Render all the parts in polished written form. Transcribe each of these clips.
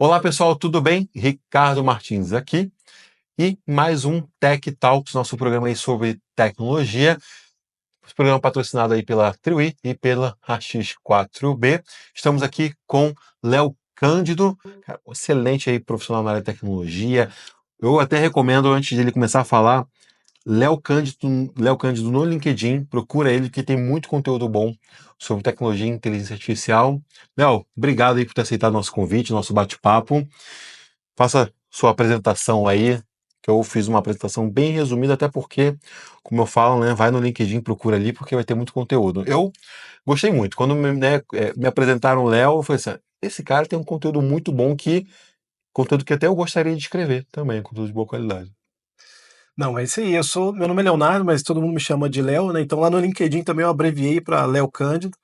Olá pessoal, tudo bem? Ricardo Martins aqui e mais um Tech Talks, nosso programa aí sobre tecnologia. Esse programa patrocinado aí pela Triwi e pela AX4B. Estamos aqui com Léo Cândido, cara, um excelente aí profissional na área de tecnologia. Eu até recomendo, antes de ele começar a falar, Léo Cândido no LinkedIn, procura ele que tem muito conteúdo bom sobre tecnologia e inteligência artificial. Léo, obrigado aí por ter aceitado nosso convite, nosso bate-papo. Faça sua apresentação aí, que eu fiz uma apresentação bem resumida, até porque, como eu falo, né, vai no LinkedIn, procura ali, porque vai ter muito conteúdo. Eu gostei muito. Quando me apresentaram o Léo, eu falei assim, esse cara tem um conteúdo muito bom, conteúdo que até eu gostaria de escrever também, conteúdo de boa qualidade. Não, é isso aí. Meu nome é Leonardo, mas todo mundo me chama de Léo, né? Então lá no LinkedIn também eu abreviei para Léo Cândido.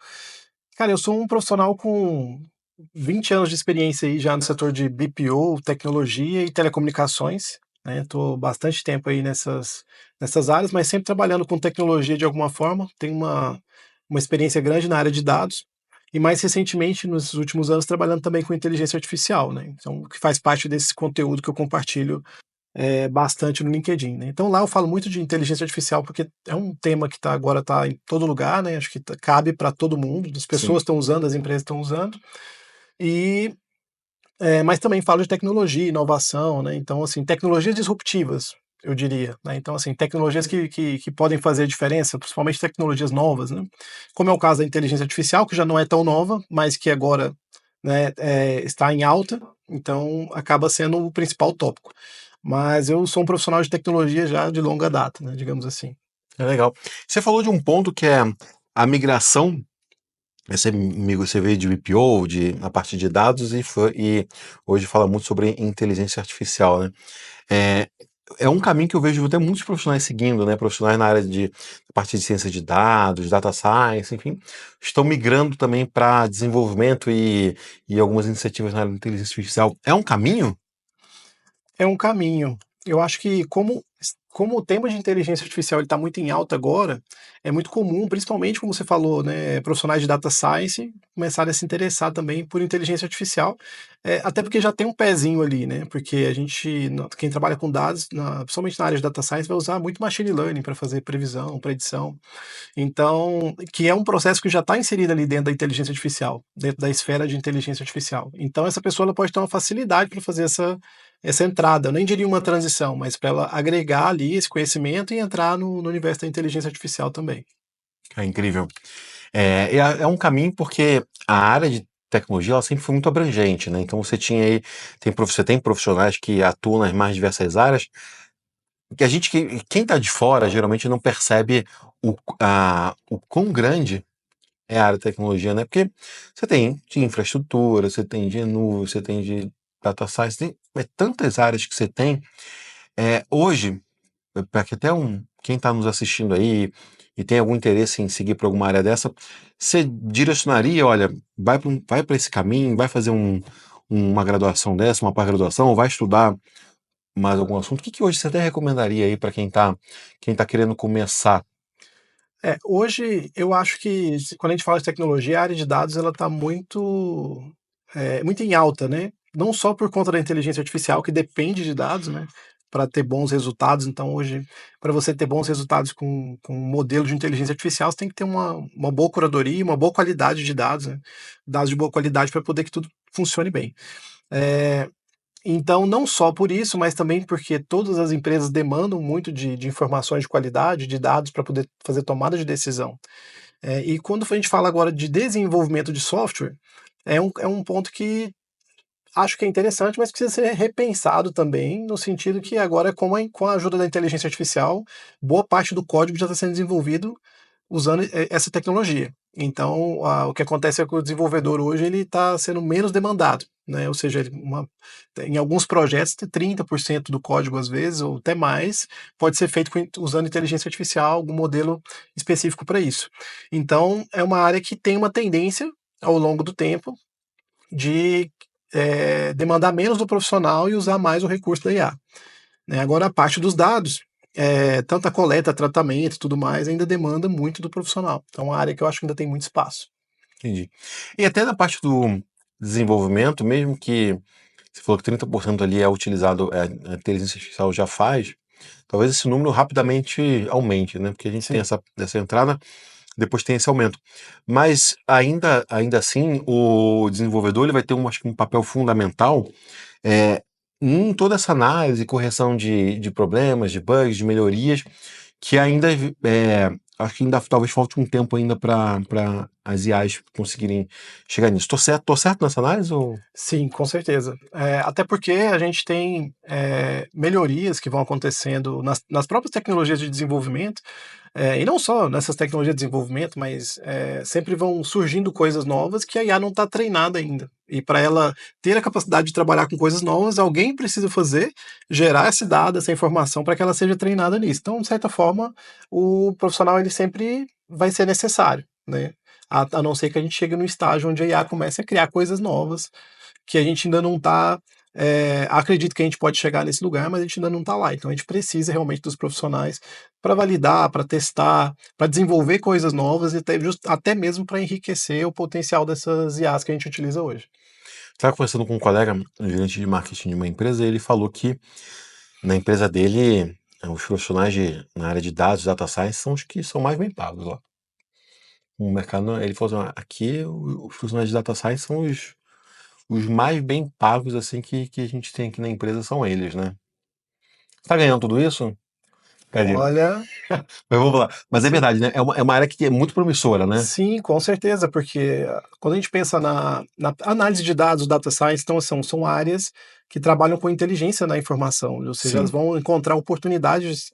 Cara, eu sou um profissional com 20 anos de experiência aí já no setor de BPO, tecnologia e telecomunicações, né? Tô bastante tempo aí nessas áreas, mas sempre trabalhando com tecnologia de alguma forma. Tenho uma experiência grande na área de dados e mais recentemente, nos últimos anos, trabalhando também com inteligência artificial, né? Então, que faz parte desse conteúdo que eu compartilho bastante no LinkedIn, né. Então lá eu falo muito de inteligência artificial, porque é um tema que agora está em todo lugar, né, acho que cabe para todo mundo, as Sim. pessoas estão usando, as empresas estão usando, e, mas também falo de tecnologia, inovação, né, então assim, tecnologias disruptivas, eu diria, né, então assim, tecnologias que podem fazer a diferença, principalmente tecnologias novas, né, como é o caso da inteligência artificial, que já não é tão nova, mas que agora, né, está em alta, então acaba sendo o principal tópico. Mas eu sou um profissional de tecnologia já de longa data, né, digamos assim. É legal. Você falou de um ponto que é a migração. Você veio de BPO, a parte de dados, e hoje fala muito sobre inteligência artificial, né? É, é um caminho que eu vejo até muitos profissionais seguindo, né? Profissionais na área de parte de ciência de dados, data science, enfim, estão migrando também para desenvolvimento e algumas iniciativas na área de inteligência artificial. É um caminho? É um caminho. Eu acho que como o tema de inteligência artificial está muito em alta agora, é muito comum, principalmente como você falou, né, profissionais de data science começarem a se interessar também por inteligência artificial, até porque já tem um pezinho ali, né, porque quem trabalha com dados, principalmente na área de data science, vai usar muito machine learning para fazer previsão, predição. Então, que é um processo que já está inserido ali dentro da inteligência artificial, dentro da esfera de inteligência artificial. Então, essa pessoa ela pode ter uma facilidade para fazer essa entrada. Eu nem diria uma transição, mas para ela agregar ali esse conhecimento e entrar no universo da inteligência artificial também. É incrível. É um caminho porque a área de tecnologia ela sempre foi muito abrangente, né? Então você tinha aí, você tem profissionais que atuam nas mais diversas áreas, que quem está de fora geralmente não percebe o quão grande é a área de tecnologia, né? Porque você tem de infraestrutura, você tem de nuvem, você tem de data science, tantas áreas que você tem. Hoje, para que quem está nos assistindo aí e tem algum interesse em seguir para alguma área dessa, você direcionaria, olha, vai para esse caminho, vai fazer uma graduação dessa, uma pós-graduação, ou vai estudar mais algum assunto? O que hoje você até recomendaria aí para quem tá querendo começar? Hoje eu acho que quando a gente fala de tecnologia, a área de dados ela está muito em alta, né? Não só por conta da inteligência artificial, que depende de dados, né? Para ter bons resultados. Então, hoje, para você ter bons resultados com um modelo de inteligência artificial, você tem que ter uma boa curadoria, uma boa qualidade de dados, né? Dados de boa qualidade para poder que tudo funcione bem. É, então, não só por isso, mas também porque todas as empresas demandam muito de informações de qualidade, de dados para poder fazer tomada de decisão. E quando a gente fala agora de desenvolvimento de software, é um ponto que acho que é interessante, mas precisa ser repensado também, no sentido que agora, com a ajuda da inteligência artificial, boa parte do código já está sendo desenvolvido usando essa tecnologia. Então, o que acontece é que o desenvolvedor hoje ele está sendo menos demandado, né? Ou seja, em alguns projetos, 30% do código, às vezes, ou até mais, pode ser feito usando inteligência artificial, algum modelo específico para isso. Então, é uma área que tem uma tendência, ao longo do tempo, de demandar menos do profissional e usar mais o recurso da IA. Né? Agora, a parte dos dados, tanto a coleta, tratamento e tudo mais, ainda demanda muito do profissional. Então, é uma área que eu acho que ainda tem muito espaço. Entendi. E até na parte do desenvolvimento, mesmo que você falou que 30% ali é utilizado, a inteligência artificial já faz, talvez esse número rapidamente aumente, né? Porque a gente tem Sim. essa entrada, depois tem esse aumento. Mas ainda assim, o desenvolvedor ele vai ter acho que um papel fundamental é, em toda essa análise, correção de problemas, de bugs, de melhorias, que ainda acho que ainda talvez falte um tempo ainda para as IAs conseguirem chegar nisso. Tô certo nessa análise? Ou... Sim, com certeza. Até porque a gente tem melhorias que vão acontecendo nas próprias tecnologias de desenvolvimento, e não só nessas tecnologias de desenvolvimento, mas sempre vão surgindo coisas novas que a IA não está treinada ainda. E para ela ter a capacidade de trabalhar com coisas novas, alguém precisa gerar esse dado, essa informação, para que ela seja treinada nisso. Então, de certa forma, o profissional ele sempre vai ser necessário, né? A não ser que a gente chegue no estágio onde a IA comece a criar coisas novas que a gente ainda não está. Acredito que a gente pode chegar nesse lugar, mas a gente ainda não está lá. Então a gente precisa realmente dos profissionais para validar, para testar, para desenvolver coisas novas e até mesmo para enriquecer o potencial dessas IAs que a gente utiliza hoje. Estava conversando com um colega, um gerente de marketing de uma empresa, e ele falou que na empresa dele, os profissionais na área de dados, data science, são os que são mais bem pagos lá. O mercado, ele falou assim, aqui os profissionais de data science são os mais bem pagos assim que a gente tem aqui na empresa são eles, né? Você tá ganhando tudo isso? Quer dizer, Olha, mas vamos lá. Mas é sim. verdade, né? É uma área que é muito promissora, né? Sim, com certeza, porque quando a gente pensa na análise de dados, data science, então são áreas que trabalham com inteligência na informação, ou seja, elas Sim. vão encontrar oportunidades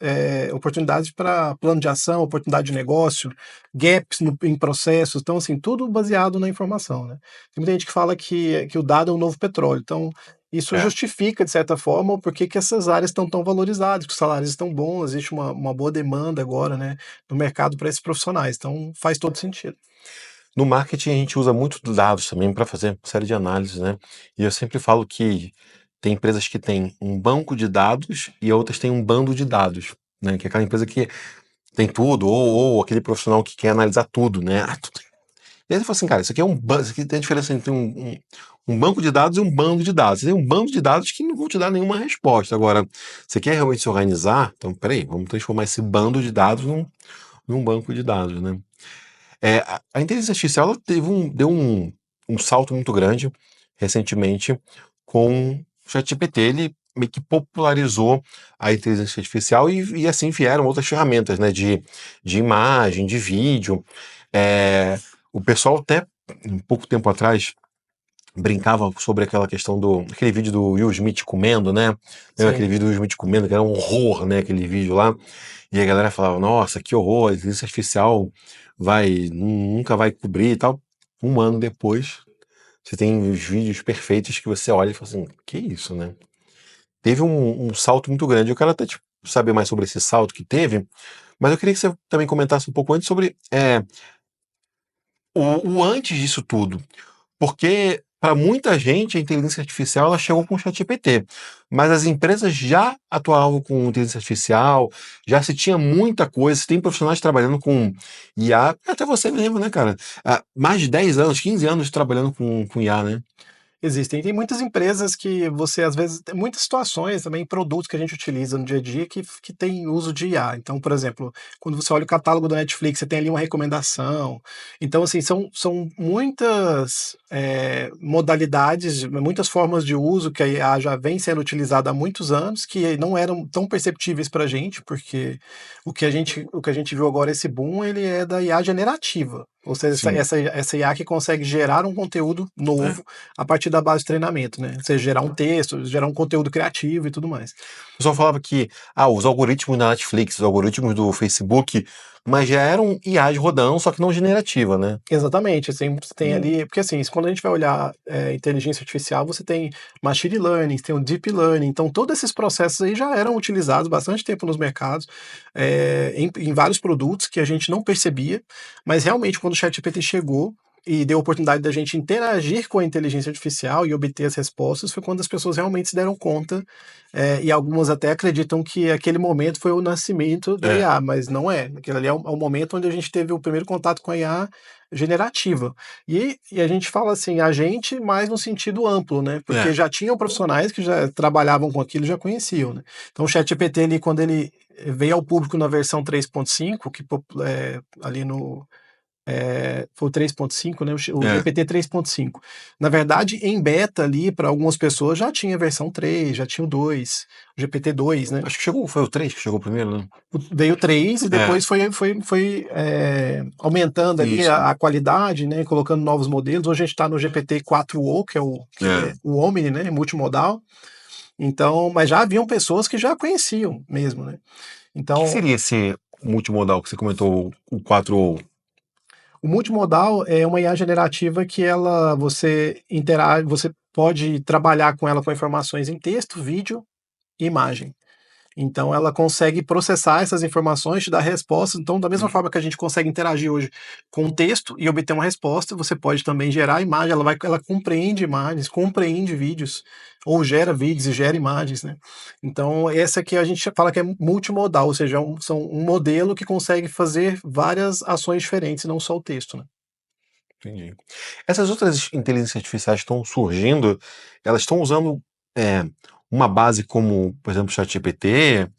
para plano de ação, oportunidade de negócio, gaps em processos, então assim, tudo baseado na informação, né? Tem muita gente que fala que o dado é um novo petróleo, então isso É. justifica, de certa forma, por que essas áreas estão tão valorizadas, que os salários estão bons, existe uma boa demanda agora, né, no mercado para esses profissionais. Então faz todo sentido. No marketing a gente usa muito dados também para fazer uma série de análises, né? E eu sempre falo que tem empresas que têm um banco de dados e outras têm um bando de dados, né? Que é aquela empresa que tem tudo, ou aquele profissional que quer analisar tudo, né? E aí ele fala assim, cara, isso aqui é isso aqui tem a diferença entre um banco de dados e um bando de dados. Você tem um bando de dados que não vão te dar nenhuma resposta. Agora, você quer realmente se organizar? Então, peraí, vamos transformar esse bando de dados num banco de dados, né? A inteligência artificial ela deu um salto muito grande recentemente com o ChatGPT. Ele meio que popularizou a inteligência artificial e assim vieram outras ferramentas, né, de imagem, de vídeo. O pessoal até um pouco tempo atrás brincava sobre aquela questão aquele vídeo do Will Smith comendo, né? Lembra aquele Sim, vídeo do Will Smith comendo, que era um horror, né? Aquele vídeo lá. E a galera falava, nossa, que horror, a inteligência artificial nunca vai cobrir e tal. Um ano depois, você tem os vídeos perfeitos que você olha e fala assim, que isso, né? Teve um salto muito grande. Eu quero até tipo, saber mais sobre esse salto que teve, mas eu queria que você também comentasse um pouco antes sobre o antes disso tudo. Porque para muita gente a inteligência artificial ela chegou com o ChatGPT, mas as empresas já atuavam com inteligência artificial, já se tinha muita coisa, se tem profissionais trabalhando com IA, até você mesmo, né, cara? Mais de 10 anos, 15 anos trabalhando com IA, né? existem. Tem muitas empresas que você, às vezes, tem muitas situações também, produtos que a gente utiliza no dia a dia que tem uso de IA. Então, por exemplo, quando você olha o catálogo da Netflix, você tem ali uma recomendação. Então, assim, são muitas modalidades, muitas formas de uso que a IA já vem sendo utilizada há muitos anos, que não eram tão perceptíveis para a gente, porque o que a gente viu agora, esse boom, ele é da IA generativa. Ou seja, essa, Sim. essa, essa IA que consegue gerar um conteúdo É. novo a partir da base de treinamento, né? Ou seja, gerar um texto, gerar um conteúdo criativo e tudo mais. O pessoal falava que os algoritmos da Netflix, os algoritmos do Facebook, mas já eram IAs rodando, só que não generativa, né? Exatamente, assim, você tem Hum. ali, porque assim, quando a gente vai olhar inteligência artificial, você tem machine learning, tem o deep learning, então todos esses processos aí já eram utilizados bastante tempo nos mercados, em vários produtos que a gente não percebia, mas realmente quando o ChatGPT chegou e deu a oportunidade da gente interagir com a inteligência artificial e obter as respostas, foi quando as pessoas realmente se deram conta, e algumas até acreditam que aquele momento foi o nascimento da É. IA, mas não é. Aquele ali é o momento onde a gente teve o primeiro contato com a IA generativa. E a gente fala assim, a gente mais no sentido amplo, né? Porque já tinham profissionais que já trabalhavam com aquilo, já conheciam, né? Então o ChatGPT ali, quando ele veio ao público na versão 3.5, que ali no foi o 3.5, né? O GPT 3.5. Na verdade, em beta ali, para algumas pessoas, já tinha a versão 3, já tinha o 2, o GPT-2, né? Acho que foi o 3 que chegou primeiro, né? Veio o 3 e depois foi aumentando ali Isso. a qualidade, né? Colocando novos modelos. Hoje a gente está no GPT-4o, que é o Omni, né? Multimodal. Então, mas já haviam pessoas que já conheciam mesmo, né? O que Então, seria esse multimodal que você comentou, o 4O? o multimodal é uma IA generativa que você interage, você pode trabalhar com ela com informações em texto, vídeo e imagem. Então ela consegue processar essas informações, te dar respostas. Então, da mesma forma que a gente consegue interagir hoje com o texto e obter uma resposta, você pode também gerar imagem. Ela compreende imagens, compreende vídeos, ou gera vídeos e gera imagens, né? Então, essa aqui a gente fala que é multimodal, ou seja, são um modelo que consegue fazer várias ações diferentes, não só o texto, né? Entendi. Essas outras inteligências artificiais que estão surgindo, elas estão usando é, uma base como, por exemplo, o ChatGPT,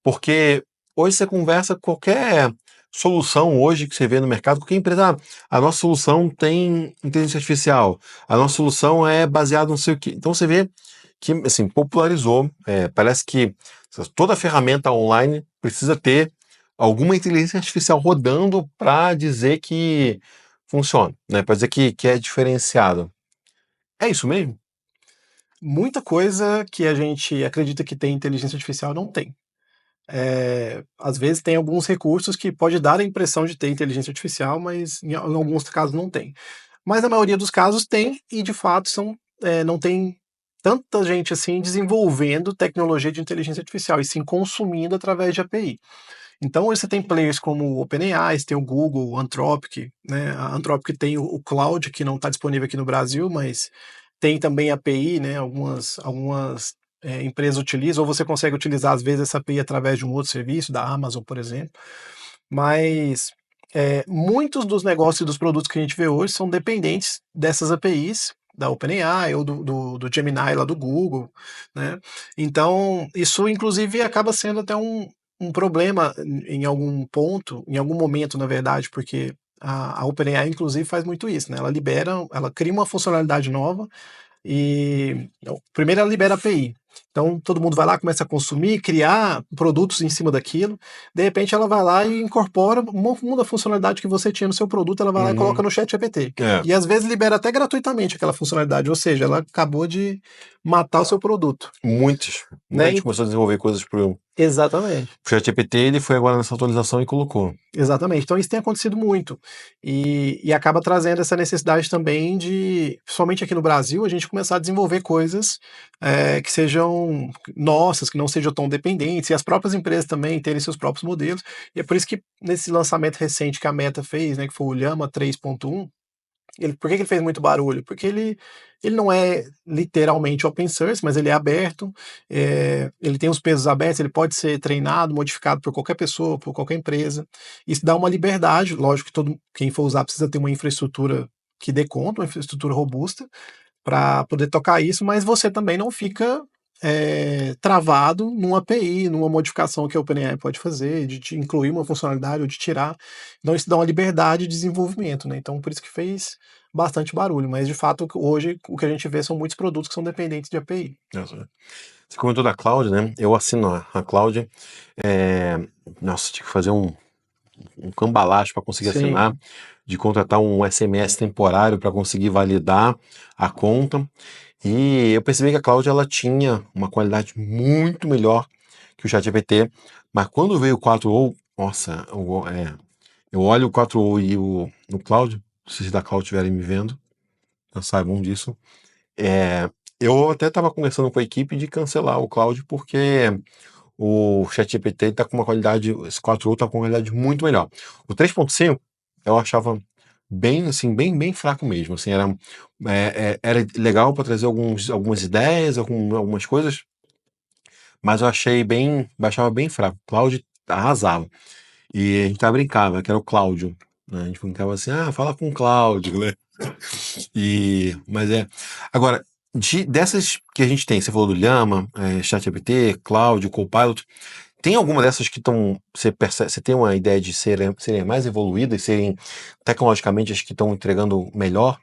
porque hoje você conversa com qualquer solução hoje que você vê no mercado, qualquer empresa, a nossa solução tem inteligência artificial, a nossa solução é baseada no sei o quê. Então você vê que assim, popularizou, parece que toda ferramenta online precisa ter alguma inteligência artificial rodando para dizer que funciona, né? Para dizer que é diferenciado. É isso mesmo? Muita coisa que a gente acredita que tem inteligência artificial não tem. Às vezes tem alguns recursos que pode dar a impressão de ter inteligência artificial, mas em alguns casos não tem. Mas na maioria dos casos tem, e de fato não tem tanta gente assim desenvolvendo tecnologia de inteligência artificial, e sim consumindo através de API. Então hoje você tem players como o OpenAI, você tem o Google, o Anthropic, né? A Anthropic tem o Cloud, que não está disponível aqui no Brasil, mas tem também API, né? Algumas empresas utilizam, ou você consegue utilizar às vezes essa API através de um outro serviço, da Amazon, por exemplo. Mas muitos dos negócios e dos produtos que a gente vê hoje são dependentes dessas APIs, da OpenAI ou do Gemini lá do Google, né? Então, isso inclusive acaba sendo até um problema em algum ponto, em algum momento, na verdade, porque a OpenAI inclusive faz muito isso, né? Ela cria uma funcionalidade nova e primeiro ela libera a API. Então todo mundo vai lá, começa a consumir, criar produtos em cima daquilo. De repente ela vai lá e incorpora uma da funcionalidade que você tinha no seu produto, ela vai lá e coloca no ChatGPT. E às vezes libera até gratuitamente aquela funcionalidade, ou seja, ela acabou de matar o seu produto. Muitos. Né? A gente começou a desenvolver coisas pro Exatamente. ChatGPT, ele foi agora nessa atualização e colocou. Exatamente. Então isso tem acontecido muito. E acaba trazendo essa necessidade também de, principalmente aqui no Brasil, a gente começar a desenvolver coisas que sejam nossas, que não sejam tão dependentes, e as próprias empresas também terem seus próprios modelos. E é por isso que nesse lançamento recente que a Meta fez, né, que foi o Llama 3.1, por que ele fez muito barulho? Porque ele não é literalmente open source, mas ele é aberto, ele tem os pesos abertos, ele pode ser treinado, modificado por qualquer pessoa, por qualquer empresa. Isso dá uma liberdade, lógico que quem for usar precisa ter uma infraestrutura que dê conta, uma infraestrutura robusta, para poder tocar isso, mas você também não fica travado numa API, numa modificação que a OpenAI pode fazer, de te incluir uma funcionalidade ou de tirar. Então isso dá uma liberdade de desenvolvimento, né? Então por isso que fez bastante barulho, mas de fato hoje o que a gente vê são muitos produtos que são dependentes de API. Você comentou da Cloud, né? Eu assino a Cloud. Nossa, tinha que fazer um cambalacho para conseguir Sim. assinar, de contratar um SMS temporário para conseguir validar a conta. E eu percebi que a Cloud ela tinha uma qualidade muito melhor que o ChatGPT, mas quando veio o 4o, nossa, eu olho o 4o e no Cloud, se vocês da Cloud estiverem me vendo, já saibam disso. Eu até estava conversando com a equipe de cancelar o Cloud porque o ChatGPT está com uma qualidade, esse 4o está com uma qualidade muito melhor. O 3.5 eu achava bem, assim, bem fraco mesmo, assim, era legal para trazer algumas ideias, algumas coisas, mas eu achava bem fraco. O Cloud arrasava. E a gente tava brincando, que era o Cláudio. né? A gente brincava assim, fala com o Cláudio, né? Mas Agora, dessas que a gente tem, você falou do Llama, ChatGPT, Cláudio, Copilot, tem alguma dessas que estão. Você tem uma ideia de serem mais evoluídas, serem tecnologicamente as que estão entregando melhor?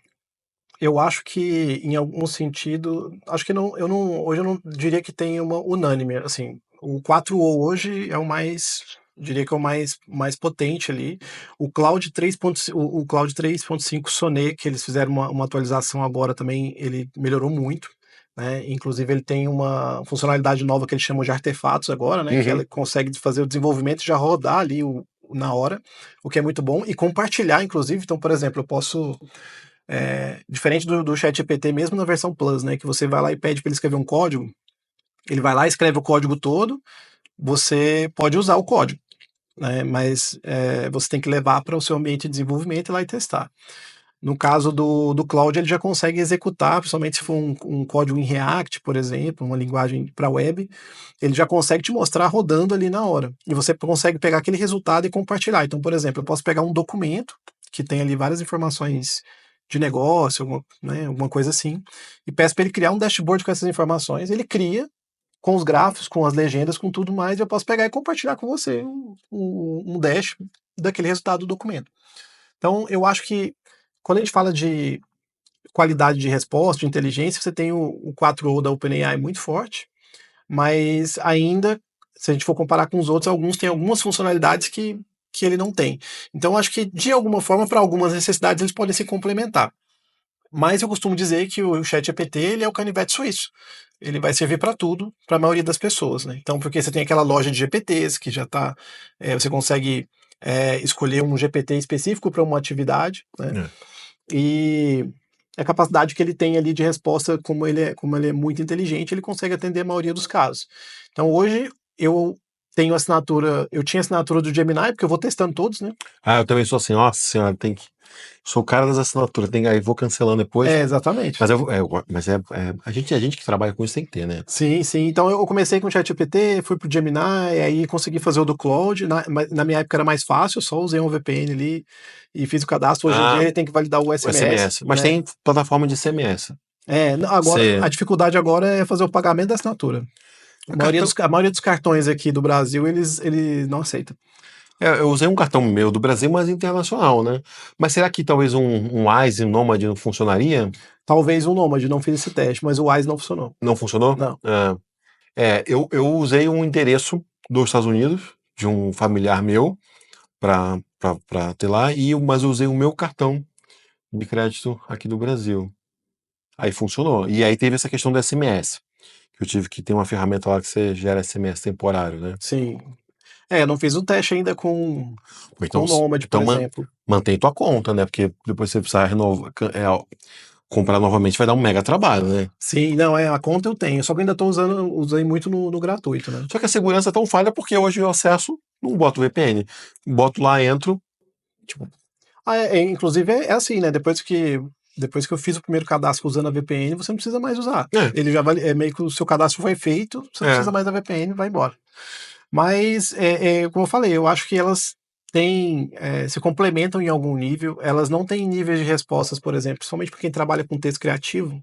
Eu acho que, em algum sentido, acho que não, hoje eu não diria que tem uma unânime, assim, o 4o hoje é o mais, diria que é o mais potente ali. O Cloud 3.5, o Cloud 3.5 Sonnet, que eles fizeram uma atualização agora também, ele melhorou muito, né? Inclusive ele tem uma funcionalidade nova que eles chamam de artefatos agora, né? Que ela consegue fazer o desenvolvimento e já rodar ali na hora, o que é muito bom, e compartilhar, inclusive. Então, por exemplo, eu posso diferente do ChatGPT mesmo na versão Plus, né? Que você vai lá e pede para ele escrever um código, ele vai lá e escreve o código todo, você pode usar o código, né? Mas você tem que levar para o seu ambiente de desenvolvimento e lá e testar. No caso do Cloud, ele já consegue executar, principalmente se for um código em React, por exemplo, uma linguagem para web, ele já consegue te mostrar rodando ali na hora. E você consegue pegar aquele resultado e compartilhar. Então, por exemplo, eu posso pegar um documento que tem ali várias informações de negócio, alguma coisa assim, e peço para ele criar um dashboard com essas informações. Ele cria com os gráficos, com as legendas, com tudo mais, e eu posso pegar e compartilhar com você um dash daquele resultado do documento. Então, eu acho que quando a gente fala de qualidade de resposta, de inteligência, você tem o 4o da OpenAI muito forte, mas ainda, se a gente for comparar com os outros, alguns têm algumas funcionalidades que ele não tem. Então, acho que, de alguma forma, para algumas necessidades, eles podem se complementar. Mas eu costumo dizer que o ChatGPT ele é o canivete suíço. Ele vai servir para tudo, para a maioria das pessoas, né? Então, porque você tem aquela loja de GPTs que já está, você consegue escolher um GPT específico para uma atividade, né? E a capacidade que ele tem ali de resposta, como ele é muito inteligente, ele consegue atender a maioria dos casos. Então, hoje eu tinha assinatura do Gemini, porque eu vou testando todos, né? Eu também sou assim, nossa senhora, sou o cara das assinaturas, aí vou cancelando depois. Exatamente. A gente que trabalha com isso tem que ter, né? Sim, sim. Então eu comecei com o ChatGPT, fui pro Gemini, aí consegui fazer o do Claude. Na minha época era mais fácil, eu só usei um VPN ali e fiz o cadastro. Hoje em dia ele tem que validar o O SMS. SMS. Mas né? tem plataforma de SMS. Agora a dificuldade agora é fazer o pagamento da assinatura. A maioria dos cartões aqui do Brasil, ele não aceita. Eu usei um cartão meu do Brasil, mas internacional, né? Mas será que talvez um Wise, um Nomad não funcionaria? Talvez um Nomad, não fiz esse teste, mas o Wise não funcionou. Não funcionou? Não. Eu usei um endereço dos Estados Unidos, de um familiar meu, para ter lá, mas eu usei o meu cartão de crédito aqui do Brasil. Aí funcionou. E aí teve essa questão do SMS, que eu tive que ter uma ferramenta lá que você gera SMS temporário, né? Sim. Não fiz um teste ainda com o Nomad, por exemplo. Mantém tua conta, né? Porque depois você precisar comprar novamente vai dar um mega trabalho, né? Sim, não, a conta eu tenho, só que eu ainda usei muito no gratuito, né? Só que a segurança é tão falha porque hoje eu acesso, não boto VPN. Boto lá, entro, tipo... Inclusive é assim, né? Depois que eu fiz o primeiro cadastro usando a VPN, você não precisa mais usar. Ele já vai, meio que o seu cadastro foi feito, você não precisa mais da VPN, vai embora. Mas, como eu falei, eu acho que elas se complementam em algum nível, elas não têm níveis de respostas, por exemplo, principalmente para quem trabalha com texto criativo.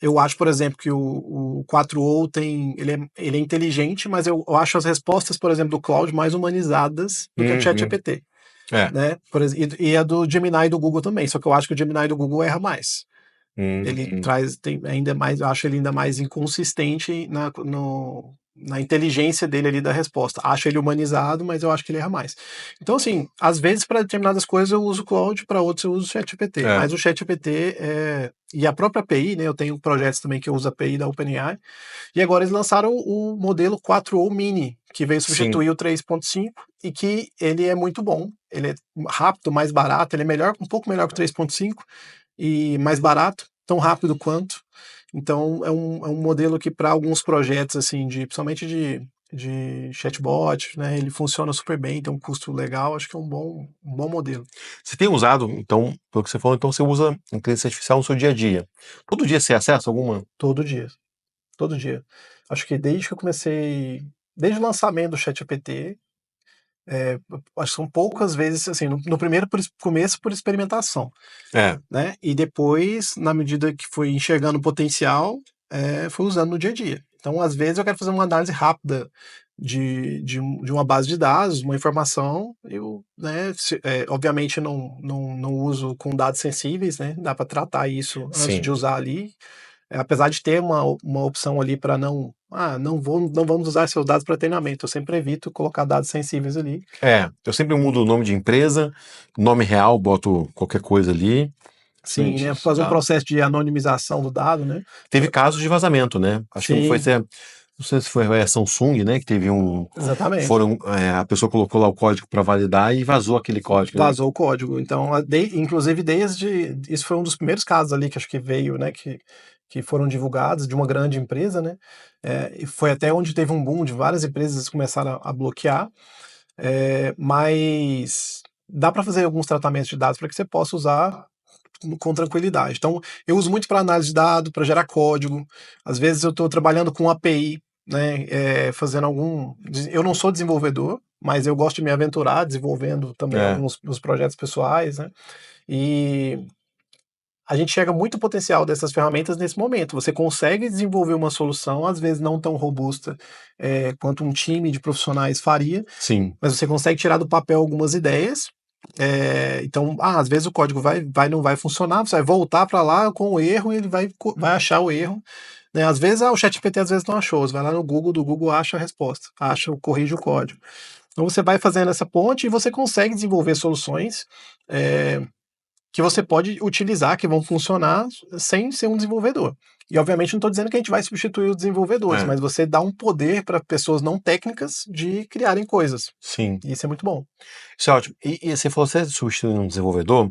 Eu acho, por exemplo, que o 4o ele é inteligente, mas eu acho as respostas, por exemplo, do Claude mais humanizadas do que a do ChatGPT. Né? E a do Gemini e do Google também, só que eu acho que o Gemini do Google erra mais. Ele tem ainda mais, eu acho ele ainda mais inconsistente na inteligência dele ali da resposta. Acho ele humanizado, mas eu acho que ele erra mais. Então, assim, às vezes para determinadas coisas eu uso o Claude, para outros eu uso o ChatGPT. Mas o ChatGPT e a própria API, né? Eu tenho projetos também que eu uso a API da OpenAI. E agora eles lançaram o modelo 4o Mini, que veio substituir o 3.5 e que ele é muito bom. Ele é rápido, mais barato, ele é um pouco melhor que o 3.5 e mais barato, tão rápido quanto. Então é um modelo que para alguns projetos assim, principalmente de chatbot, né, ele funciona super bem, tem um custo legal, acho que é um bom modelo. Você tem usado, então, pelo que você falou, então você usa inteligência artificial no seu dia a dia. Todo dia você acessa alguma? Todo dia. Todo dia. Acho que desde o lançamento do ChatGPT, acho que são poucas vezes, assim, no primeiro começo por experimentação, É, né? E depois, na medida que foi enxergando o potencial, foi usando no dia a dia. Então, às vezes, eu quero fazer uma análise rápida de uma base de dados, uma informação, eu, né, obviamente não uso com dados sensíveis, né? Dá para tratar isso antes sim. de usar ali. Apesar de ter uma opção ali para não vamos usar seus dados para treinamento. Eu sempre evito colocar dados sensíveis ali. Eu sempre mudo o nome de empresa, nome real, boto qualquer coisa ali. Sim, Simplesmente né? isso, Fazer um tá? processo de anonimização do dado, né? Teve casos de vazamento, né? Acho que foi Sim, até, não sei se foi a Samsung, né? Que teve exatamente. a pessoa colocou lá o código para validar e vazou aquele código, né? Vazou o código. Então, inclusive desde isso foi um dos primeiros casos ali que acho que veio, né? Que foram divulgados de uma grande empresa, né? E foi até onde teve um boom de várias empresas começaram a bloquear. Mas dá para fazer alguns tratamentos de dados para que você possa usar com tranquilidade. Então, eu uso muito para análise de dados, para gerar código. Às vezes eu estou trabalhando com API, né, fazendo algum. Eu não sou desenvolvedor, mas eu gosto de me aventurar desenvolvendo também É, alguns os projetos pessoais, né? E a gente chega muito potencial dessas ferramentas nesse momento. Você consegue desenvolver uma solução, às vezes não tão robusta quanto um time de profissionais faria, sim. mas você consegue tirar do papel algumas ideias. Então, às vezes o código não vai funcionar, você vai voltar para lá com o erro e ele vai achar o erro. Né? Às vezes o ChatGPT às vezes não achou, você vai lá no Google, do Google acha a resposta, corrige o código. Então você vai fazendo essa ponte e você consegue desenvolver soluções é, que você pode utilizar, que vão funcionar sem ser um desenvolvedor. E obviamente não estou dizendo que a gente vai substituir os desenvolvedores, É, mas você dá um poder para pessoas não técnicas de criarem coisas. sim. E isso é muito bom. Isso é ótimo. E você falou, você substituindo um desenvolvedor,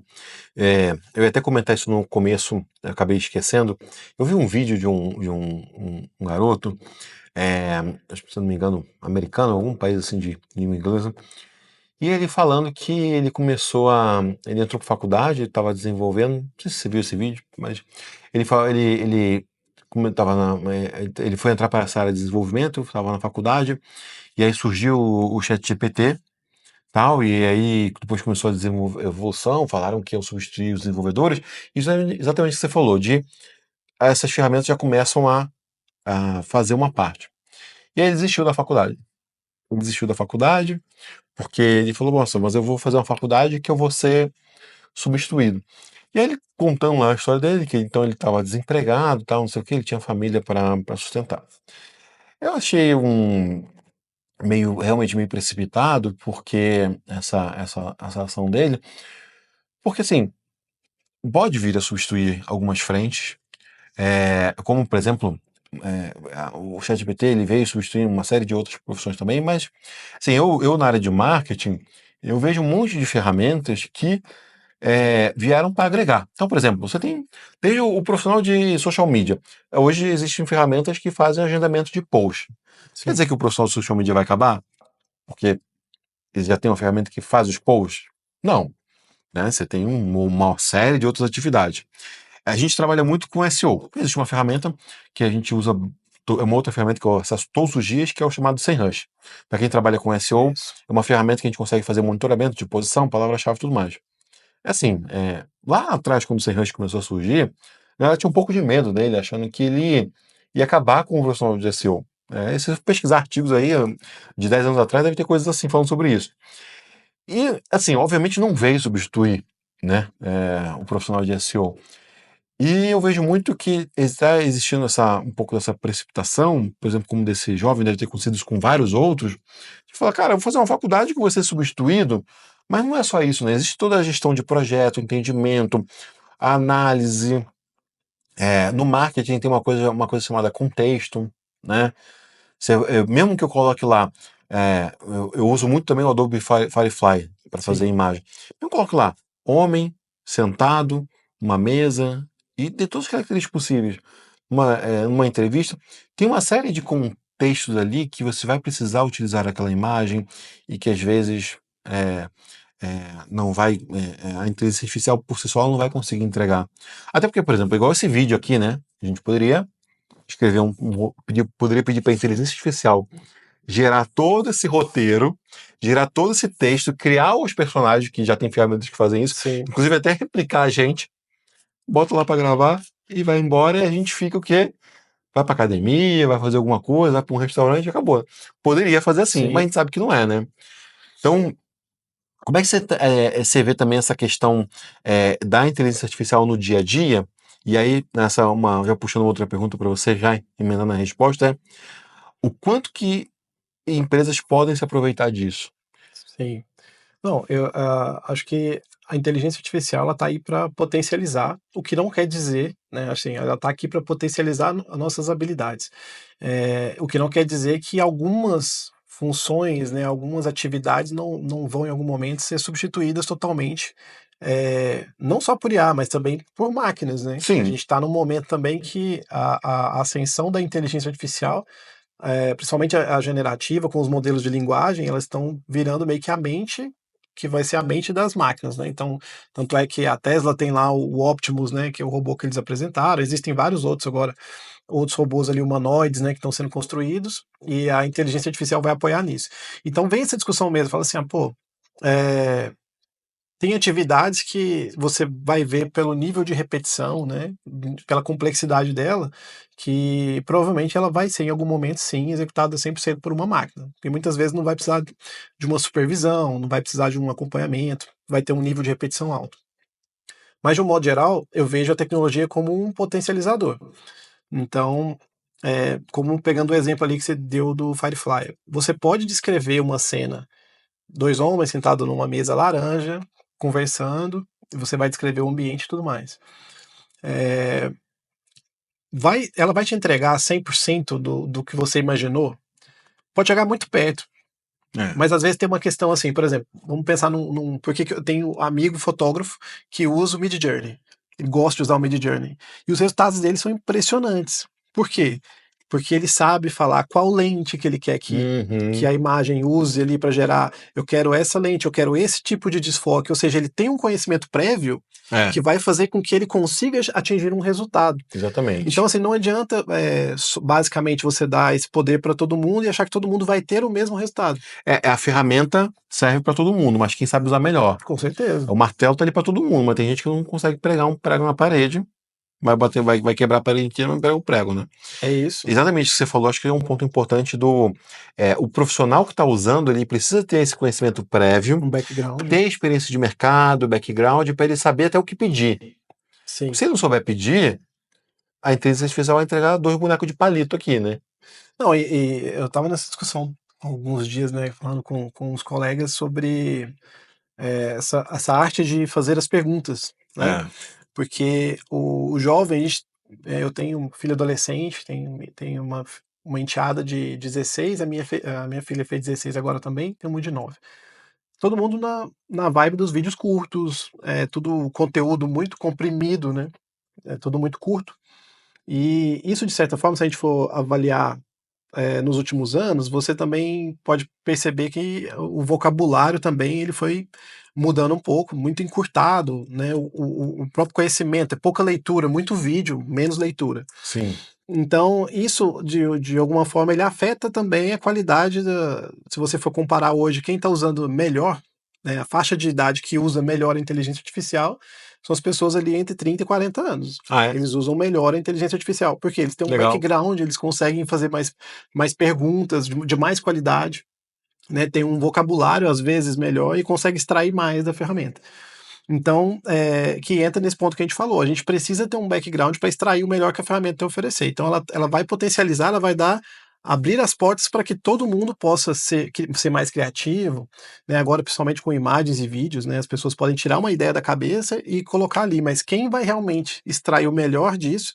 eu ia até comentar isso no começo, eu acabei esquecendo. Eu vi um vídeo de um garoto, acho que se não me engano, americano, algum país assim de língua inglesa, e ele falando que ele começou a. Ele entrou para faculdade, estava desenvolvendo, não sei se você viu esse vídeo, mas ele como ele foi entrar para essa área de desenvolvimento, estava na faculdade, e aí surgiu o ChatGPT, tal, e aí depois começou a desenvolver evolução, falaram que iam substituir os desenvolvedores, isso é exatamente o que você falou, de essas ferramentas já começam a fazer uma parte. E aí ele desistiu da faculdade. Ele desistiu da faculdade, porque ele falou, nossa, mas eu vou fazer uma faculdade que eu vou ser substituído. E aí ele contando lá a história dele, que então ele estava desempregado, tal, não sei o que, ele tinha família para sustentar. Eu achei realmente meio precipitado, porque essa ação dele, porque assim, pode vir a substituir algumas frentes, como por exemplo, o ChatGPT ele veio substituir uma série de outras profissões também, mas assim, eu na área de marketing, eu vejo um monte de ferramentas que vieram para agregar. Então, por exemplo, você tem desde o profissional de social media. Hoje existem ferramentas que fazem agendamento de post. Quer Sim. dizer que o profissional de social media vai acabar? Porque ele já tem uma ferramenta que faz os posts? Não. Né? Você tem uma série de outras atividades. A gente trabalha muito com SEO. Existe uma ferramenta que a gente usa, é uma outra ferramenta que eu acesso todos os dias, que é o chamado SEMrush. Para quem trabalha com SEO, Isso. é uma ferramenta que a gente consegue fazer monitoramento de posição, palavra-chave e tudo mais. É assim, lá atrás, quando o SEMrush começou a surgir, ela tinha um pouco de medo dele, achando que ele ia acabar com o profissional de SEO. Se você pesquisar artigos aí de 10 anos atrás, deve ter coisas assim falando sobre isso. E, assim, obviamente não veio substituir, né, o profissional de SEO. E eu vejo muito que está existindo um pouco dessa precipitação, por exemplo, como desse jovem, deve ter acontecido isso com vários outros, de falar, cara, eu vou fazer uma faculdade que vou ser substituído, mas não é só isso, né? Existe toda a gestão de projeto, entendimento, a análise. No marketing tem uma coisa chamada contexto, né? Mesmo que eu coloque lá, eu uso muito também o Adobe Firefly para fazer Sim. imagem. Eu coloco lá, homem, sentado, uma mesa, e de todas as características possíveis. Numa entrevista, tem uma série de contextos ali que você vai precisar utilizar aquela imagem e que às vezes não vai, a inteligência artificial por si só ela não vai conseguir entregar. Até porque, por exemplo, igual esse vídeo aqui, né? A gente poderia escrever poderia pedir para a inteligência artificial gerar todo esse roteiro, gerar todo esse texto, criar os personagens, que já tem ferramentas que fazem isso, Sim. inclusive até replicar a gente, bota lá para gravar e vai embora e a gente fica o quê? Vai para academia, vai fazer alguma coisa, vai para um restaurante e acabou. Poderia fazer assim, mas a Sim. gente sabe que não é, né? Então, como é que você vê também essa questão da inteligência artificial no dia a dia? E aí, já puxando outra pergunta para você, já emendando a resposta, o quanto que empresas podem se aproveitar disso? Sim. Não, eu acho que a inteligência artificial ela está aí para potencializar, o que não quer dizer, né, assim, ela está aqui para potencializar as nossas habilidades. O que não quer dizer que algumas funções, né, algumas atividades não vão em algum momento ser substituídas totalmente, não só por IA, mas também por máquinas, né. A Sim, gente está num momento também que a ascensão da inteligência artificial, principalmente a generativa, com os modelos de linguagem, elas estão virando meio que a mente, que vai ser a mente das máquinas, né. Então, tanto é que a Tesla tem lá o Optimus, né, que é o robô que eles apresentaram, existem vários outros agora, outros robôs ali humanoides, né, que estão sendo construídos, e a inteligência artificial vai apoiar nisso. Então vem essa discussão mesmo, fala assim: pô, eh, tem atividades que você vai ver pelo nível de repetição, né, pela complexidade dela, que provavelmente ela vai ser em algum momento sim executada 100% por uma máquina, e muitas vezes não vai precisar de uma supervisão, não vai precisar de um acompanhamento, vai ter um nível de repetição alto. Mas de um modo geral, eu vejo a tecnologia como um potencializador. Então, como pegando o exemplo ali que você deu do Firefly, você pode descrever uma cena, 2 homens sentados numa mesa laranja, conversando, e você vai descrever o ambiente e tudo mais. Eh, ela vai te entregar 100% do que você imaginou? Pode chegar muito perto, é. mas às vezes tem uma questão assim, por exemplo, vamos pensar por que eu tenho amigo fotógrafo que usa o Midjourney, ele gosta de usar o Midjourney, e os resultados dele são impressionantes. Por quê? Porque ele sabe falar qual lente que ele quer que Uhum. a imagem use ali para gerar, eu quero essa lente, eu quero esse tipo de desfoque, ou seja, ele tem um conhecimento prévio É, que vai fazer com que ele consiga atingir um resultado. Então, exatamente. assim, não adianta, basicamente, você dar esse poder para todo mundo e achar que todo mundo vai ter o mesmo resultado. A ferramenta serve para todo mundo, mas quem sabe usar melhor. Com certeza. O martelo tá ali para todo mundo, mas tem gente que não consegue pregar um prego na parede, vai quebrar a parede inteira, mas pega o prego, né? É isso. Exatamente o que você falou, acho que é um ponto importante o profissional que está usando, ele precisa ter esse conhecimento prévio, Um background. ter experiência de mercado, background, para ele saber até o que pedir. Sim. Se ele não souber pedir, a inteligência artificial vai entregar 2 bonecos de palito aqui, né? Não, e eu estava nessa discussão há alguns dias, né, falando com os colegas sobre, essa arte de fazer as perguntas, né, É, porque o jovem, eu tenho um filho adolescente, tenho uma enteada de 16, a minha filha fez 16 agora também, tem uma de 9. Todo mundo na vibe dos vídeos curtos, tudo conteúdo muito comprimido, né, é tudo muito curto. E isso, de certa forma, se a gente for avaliar, nos últimos anos, você também pode perceber que o vocabulário também ele foi mudando um pouco, muito encurtado, né, o próprio conhecimento, é pouca leitura, muito vídeo, menos leitura. sim. Então isso, de alguma forma, ele afeta também a qualidade se você for comparar hoje quem está usando melhor, né, a faixa de idade que usa melhor a inteligência artificial, são as pessoas ali entre 30 e 40 anos. Ah, é? Eles usam melhor a inteligência artificial, porque eles têm um Legal. background, eles conseguem fazer mais perguntas de mais qualidade, né, tem um vocabulário às vezes melhor e consegue extrair mais da ferramenta. Então, que entra nesse ponto que a gente falou, a gente precisa ter um background para extrair o melhor que a ferramenta tem a oferecer. Então ela vai potencializar, ela vai abrir as portas para que todo mundo possa ser mais criativo, né? Agora, principalmente com imagens e vídeos, né? As pessoas podem tirar uma ideia da cabeça e colocar ali, mas quem vai realmente extrair o melhor disso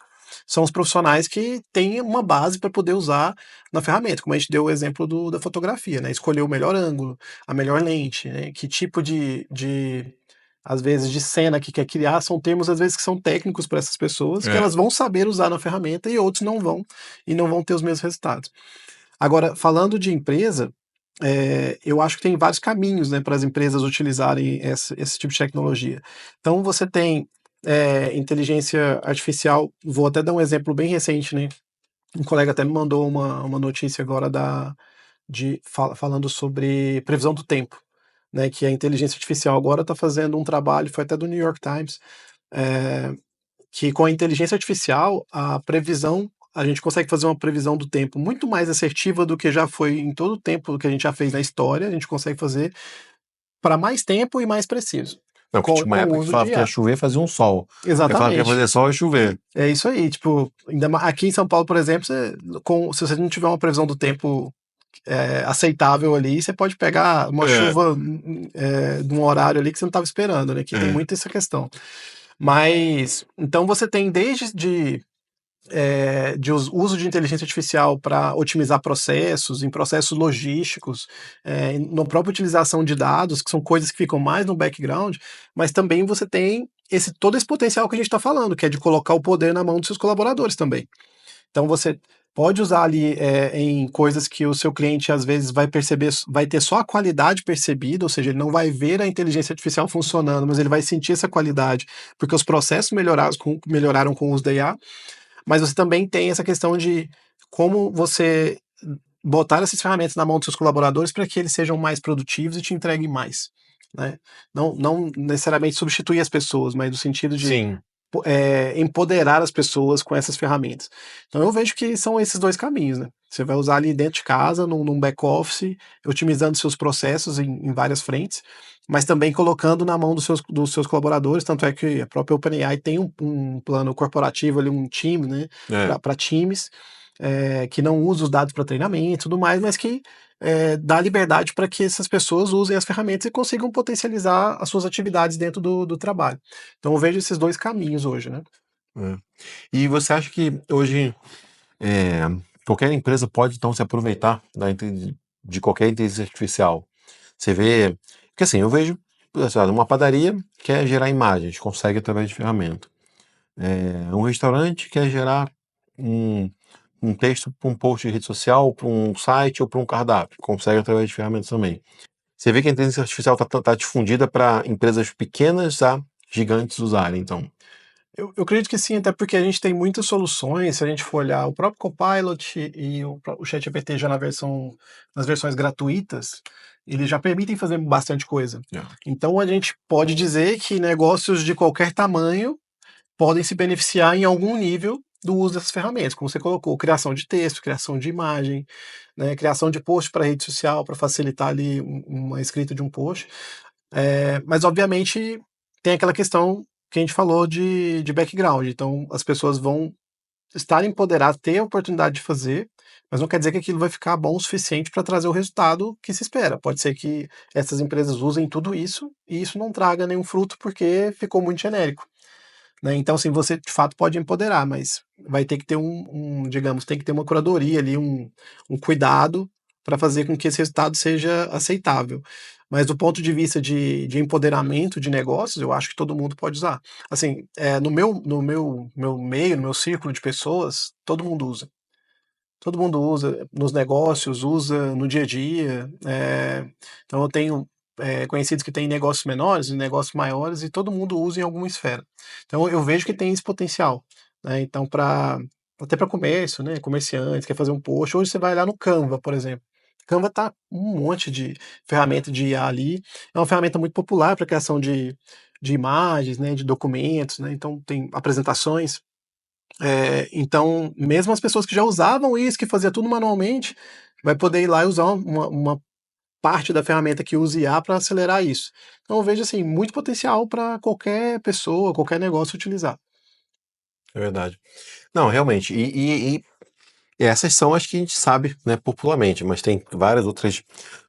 são os profissionais que têm uma base para poder usar na ferramenta, como a gente deu o exemplo da fotografia, né? Escolher o melhor ângulo, a melhor lente, né? Que tipo de às vezes, de cena que quer criar, são termos, às vezes, que são técnicos para essas pessoas, que É. elas vão saber usar na ferramenta e outros não vão, e não vão ter os mesmos resultados. Agora, falando de empresa, eu acho que tem vários caminhos, né, para as empresas utilizarem esse tipo de tecnologia. Então, você tem inteligência artificial, vou até dar um exemplo bem recente, né? Um colega até me mandou uma notícia agora falando sobre previsão do tempo, né, que a inteligência artificial agora está fazendo um trabalho, foi até do New York Times, eh, que com a inteligência artificial, a gente consegue fazer uma previsão do tempo muito mais assertiva do que já foi em todo o tempo que a gente já fez na história, a gente consegue fazer para mais tempo e mais preciso, Não, que tinha uma com o época que uso de falava que ia IA. chover, fazia um sol. Aí falava que ia Exatamente. fazer sol e chover. É isso aí, tipo, aqui em São Paulo, por exemplo, se você não tiver uma previsão do tempo aceitável ali, você pode pegar uma É, chuva num horário ali que você não estava esperando, né? Que tem é. muito essa questão. Mas, então você tem desde de uso de inteligência artificial para otimizar processos, em processos logísticos, na própria utilização de dados, que são coisas que ficam mais no background, mas também você tem todo esse potencial que a gente está falando, que é de colocar o poder na mão dos seus colaboradores também. Então você pode usar ali em coisas que o seu cliente às vezes vai perceber, vai ter só a qualidade percebida, ou seja, ele não vai ver a inteligência artificial funcionando, mas ele vai sentir essa qualidade, porque os processos melhoraram com o uso da IA, mas você também tem essa questão de como você botar essas ferramentas na mão dos seus colaboradores para que eles sejam mais produtivos e te entreguem mais. Né? Não necessariamente substituir as pessoas, mas no sentido de Sim. empoderar as pessoas com essas ferramentas. Então eu vejo que são esses dois caminhos, né? Você vai usar ali dentro de casa, num back-office, otimizando seus processos em várias frentes, mas também colocando na mão dos seus colaboradores, tanto é que a própria OpenAI tem um plano corporativo ali, um time, né, É. para times, que não usa os dados para treinamento e tudo mais, mas que dá liberdade para que essas pessoas usem as ferramentas e consigam potencializar as suas atividades dentro do trabalho. Então eu vejo esses dois caminhos hoje, né? É. E você acha que hoje é, qualquer empresa pode então se aproveitar de qualquer inteligência artificial? Você vê, porque assim, eu vejo, sei lá, uma padaria quer gerar imagens, consegue através de ferramenta. Um restaurante quer gerar um, um texto para um post de rede social, para um site ou para um cardápio, consegue através de ferramentas também. Você vê que a inteligência artificial está difundida para empresas pequenas a gigantes usarem, então. Eu acredito que sim, até porque a gente tem muitas soluções, se a gente for olhar o próprio Copilot e o ChatGPT já nas versões gratuitas, eles já permitem fazer bastante coisa. Yeah. Então a gente pode dizer que negócios de qualquer tamanho podem se beneficiar em algum nível do uso dessas ferramentas, como você colocou, criação de texto, criação de imagem, né, criação de post para rede social, para facilitar ali uma escrita de um post. Mas, obviamente, tem aquela questão que a gente falou de background. Então, as pessoas vão estar empoderadas, ter a oportunidade de fazer, mas não quer dizer que aquilo vai ficar bom o suficiente para trazer o resultado que se espera. Pode ser que essas empresas usem tudo isso e isso não traga nenhum fruto porque ficou muito genérico. Né? Então, assim, você de fato pode empoderar, mas vai ter que ter digamos, tem que ter uma curadoria ali, um cuidado para fazer com que esse resultado seja aceitável. Mas do ponto de vista de empoderamento de negócios, eu acho que todo mundo pode usar. Assim, no meu meio, no meu círculo de pessoas, todo mundo usa. Todo mundo usa nos negócios, usa no dia a dia. Então eu tenho conhecidos que têm negócios menores e negócios maiores e todo mundo usa em alguma esfera. Então eu vejo que tem esse potencial. Né? Então, até para comércio, né? Comerciantes, quer fazer um post. Hoje você vai lá no Canva, por exemplo. Canva tá um monte de ferramenta de IA ali. É uma ferramenta muito popular para criação de imagens, né? De documentos, né? Então tem apresentações. Então, mesmo as pessoas que já usavam isso, que fazia tudo manualmente, vai poder ir lá e usar uma parte da ferramenta que usa IA para acelerar isso. Então, eu vejo assim, muito potencial para qualquer pessoa, qualquer negócio utilizar. É verdade. Não, realmente. E essas são as que a gente sabe, né, popularmente, mas tem várias outras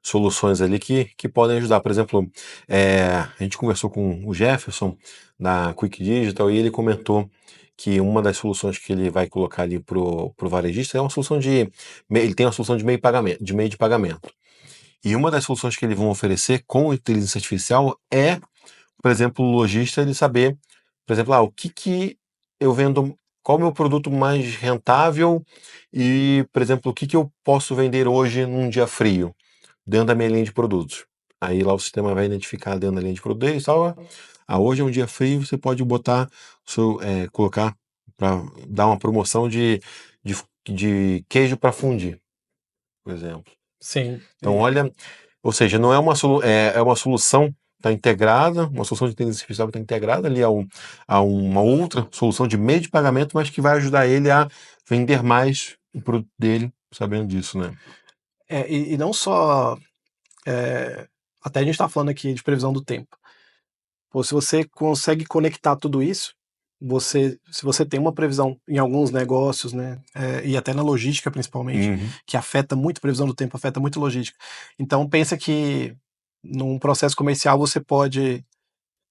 soluções ali que podem ajudar. Por exemplo, a gente conversou com o Jefferson da Quick Digital e ele comentou que uma das soluções que ele vai colocar ali pro varejista é uma solução ele tem uma solução de meio de pagamento. E uma das soluções que eles vão oferecer com inteligência artificial é, por exemplo, o lojista ele saber, por exemplo, o que eu vendo, qual é o meu produto mais rentável e, por exemplo, o que eu posso vender hoje num dia frio, dentro da minha linha de produtos. Aí lá o sistema vai identificar dentro da linha de produtos e tal. Hoje é um dia frio, você pode botar, colocar para dar uma promoção de queijo para fundir, por exemplo. Sim. Então, olha, ou seja, não é é uma solução está integrada, uma solução de inteligência artificial que está integrada ali a uma outra solução de meio de pagamento, mas que vai ajudar ele a vender mais o produto dele, sabendo disso, né? E não só. Até a gente está falando aqui de previsão do tempo. Pô, se você consegue conectar tudo isso, se você tem uma previsão em alguns negócios, né, e até na logística principalmente, Uhum. que afeta muito a previsão do tempo, afeta muito a logística. Então pensa que num processo comercial você pode,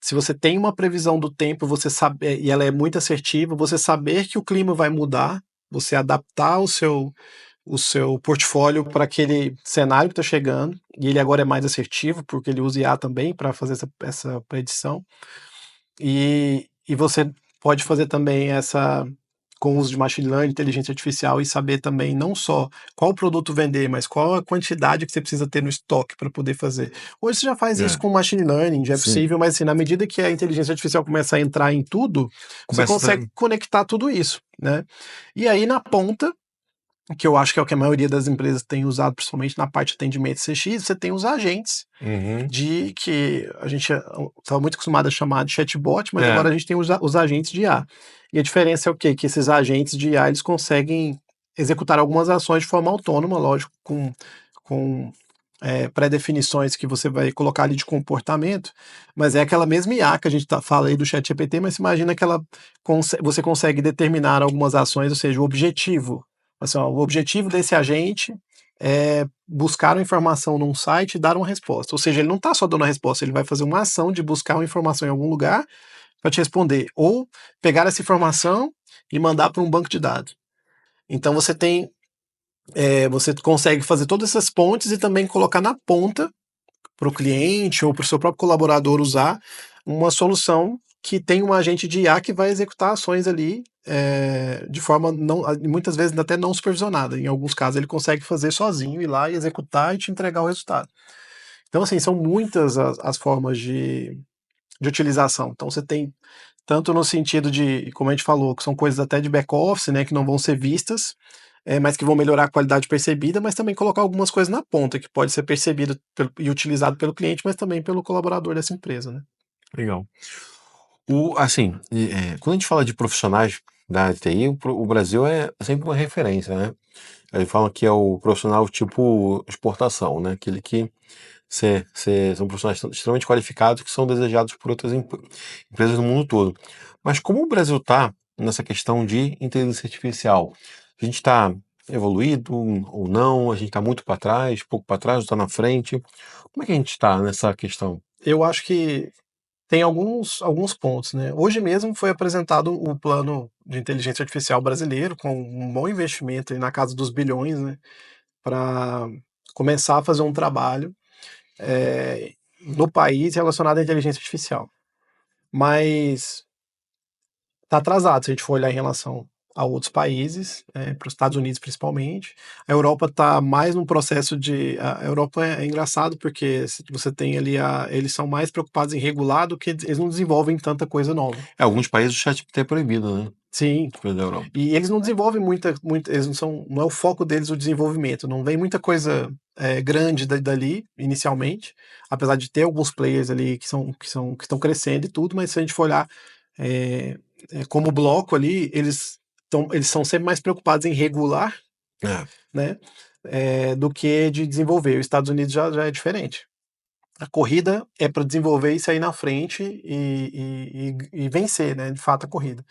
se você tem uma previsão do tempo, você sabe, e ela é muito assertiva, você saber que o clima vai mudar, você adaptar o seu portfólio para aquele cenário que está chegando, e ele agora é mais assertivo, porque ele usa IA também para fazer essa predição. E você pode fazer também com o uso de machine learning, inteligência artificial, e saber também não só qual produto vender, mas qual a quantidade que você precisa ter no estoque para poder fazer. Hoje você já faz isso É, com machine learning, já é sim. possível, mas assim, na medida que a inteligência artificial começa a entrar em tudo, você Começa consegue conectar tudo isso, né? E aí na ponta, que eu acho que é o que a maioria das empresas tem usado, principalmente na parte de atendimento CX, você tem os agentes Uhum. de que a gente estava muito acostumado a chamar de chatbot, mas É. agora a gente tem os agentes de IA. E a diferença é o quê? Que esses agentes de IA eles conseguem executar algumas ações de forma autônoma, lógico, com pré-definições que você vai colocar ali de comportamento, mas é aquela mesma IA que a gente fala aí do ChatGPT, mas se imagina que você consegue determinar algumas ações, ou seja, o objetivo. Assim, ó, o objetivo desse agente é buscar uma informação num site e dar uma resposta. Ou seja, ele não está só dando a resposta, ele vai fazer uma ação de buscar uma informação em algum lugar para te responder, ou pegar essa informação e mandar para um banco de dados. Então você consegue fazer todas essas pontes e também colocar na ponta para o cliente ou para o seu próprio colaborador usar uma solução que tem um agente de IA que vai executar ações ali de forma não, muitas vezes até não supervisionada. Em alguns casos ele consegue fazer sozinho, ir lá e executar e te entregar o resultado. Então, assim, são muitas as formas de utilização. Então, você tem tanto no sentido de, como a gente falou, que são coisas até de back-office, né, que não vão ser vistas, mas que vão melhorar a qualidade percebida, mas também colocar algumas coisas na ponta, que pode ser percebido e utilizado pelo cliente, mas também pelo colaborador dessa empresa, né? Legal. Assim, quando a gente fala de profissionais da área de TI, o Brasil é sempre uma referência, né? Eles falam que é o profissional tipo exportação, né? Aquele que são profissionais extremamente qualificados que são desejados por outras empresas no mundo todo. Mas como o Brasil está nessa questão de inteligência artificial? A gente está evoluído ou não? A gente está muito para trás, pouco para trás, está na frente? Como é que a gente está nessa questão? Eu acho que tem alguns pontos, né? Hoje mesmo foi apresentado o plano de inteligência artificial brasileiro, com um bom investimento aí na casa dos bilhões, né? Para começar a fazer um trabalho no país relacionado à inteligência artificial. Mas está atrasado, se a gente for olhar em relação a outros países, para os Estados Unidos principalmente. A Europa está mais num processo de. A Europa é engraçado porque você tem ali. Eles são mais preocupados em regular do que eles não desenvolvem tanta coisa nova. Alguns países o ChatGPT é proibido, né? Sim. Coisa da Europa. E eles não desenvolvem eles não são, não é o foco deles o desenvolvimento, não vem muita coisa grande dali inicialmente, apesar de ter alguns players ali que estão crescendo e tudo, mas se a gente for olhar é, como bloco ali, eles são sempre mais preocupados em regular, É. né, do que de desenvolver. Os Estados Unidos já é diferente. A corrida é para desenvolver e sair na frente e vencer, né, de fato, a corrida.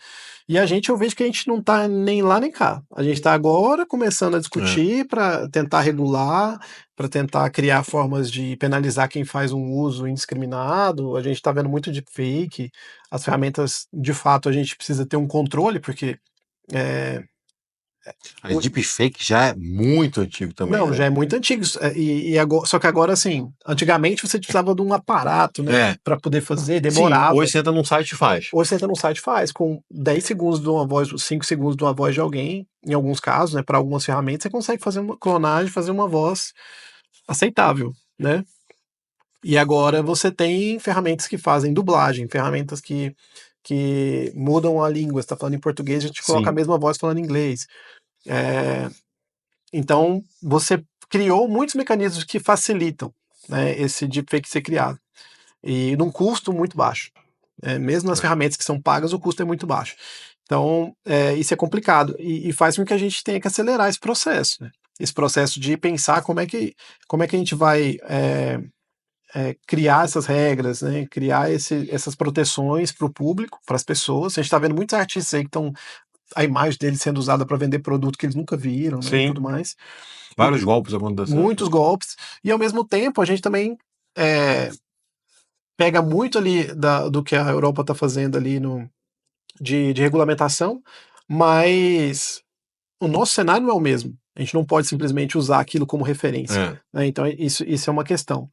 E eu vejo que a gente não está nem lá nem cá. A gente está agora começando a discutir para tentar regular, para tentar criar formas de penalizar quem faz um uso indiscriminado. A gente está vendo muito de fake. As ferramentas, de fato, a gente precisa ter um controle, porque é, A deepfake já é muito antigo também, não, né? já é muito antigo. E agora, só que agora, assim, antigamente você precisava de um aparato, né, para poder fazer, Sim, demorava. hoje você entra num site e faz. Hoje você entra no site e faz, com 10 segundos de uma voz, 5 segundos de uma voz de alguém, em alguns casos, né, para algumas ferramentas, você consegue fazer uma clonagem, fazer uma voz aceitável, né? E agora você tem ferramentas que fazem dublagem, ferramentas que mudam a língua. Você está falando em português, a gente coloca a Sim. mesma voz falando em inglês. Então, você criou muitos mecanismos que facilitam, né, esse deepfake ser criado. E num custo muito baixo. Mesmo nas ferramentas que são pagas, o custo é muito baixo. Então, isso é complicado. E faz com que a gente tenha que acelerar esse processo, né? Esse processo de pensar como é que a gente vai criar essas regras, né? Criar essas proteções para o público, para as pessoas. A gente está vendo muitos artistas aí que estão a imagem deles sendo usada para vender produto que eles nunca viram, né, e tudo mais. Vários golpes acontecendo. Muitos golpes. E ao mesmo tempo, a gente também pega muito ali do que a Europa está fazendo ali de regulamentação, mas o nosso cenário não é o mesmo. A gente não pode simplesmente usar aquilo como referência. Né? Então, isso é uma questão.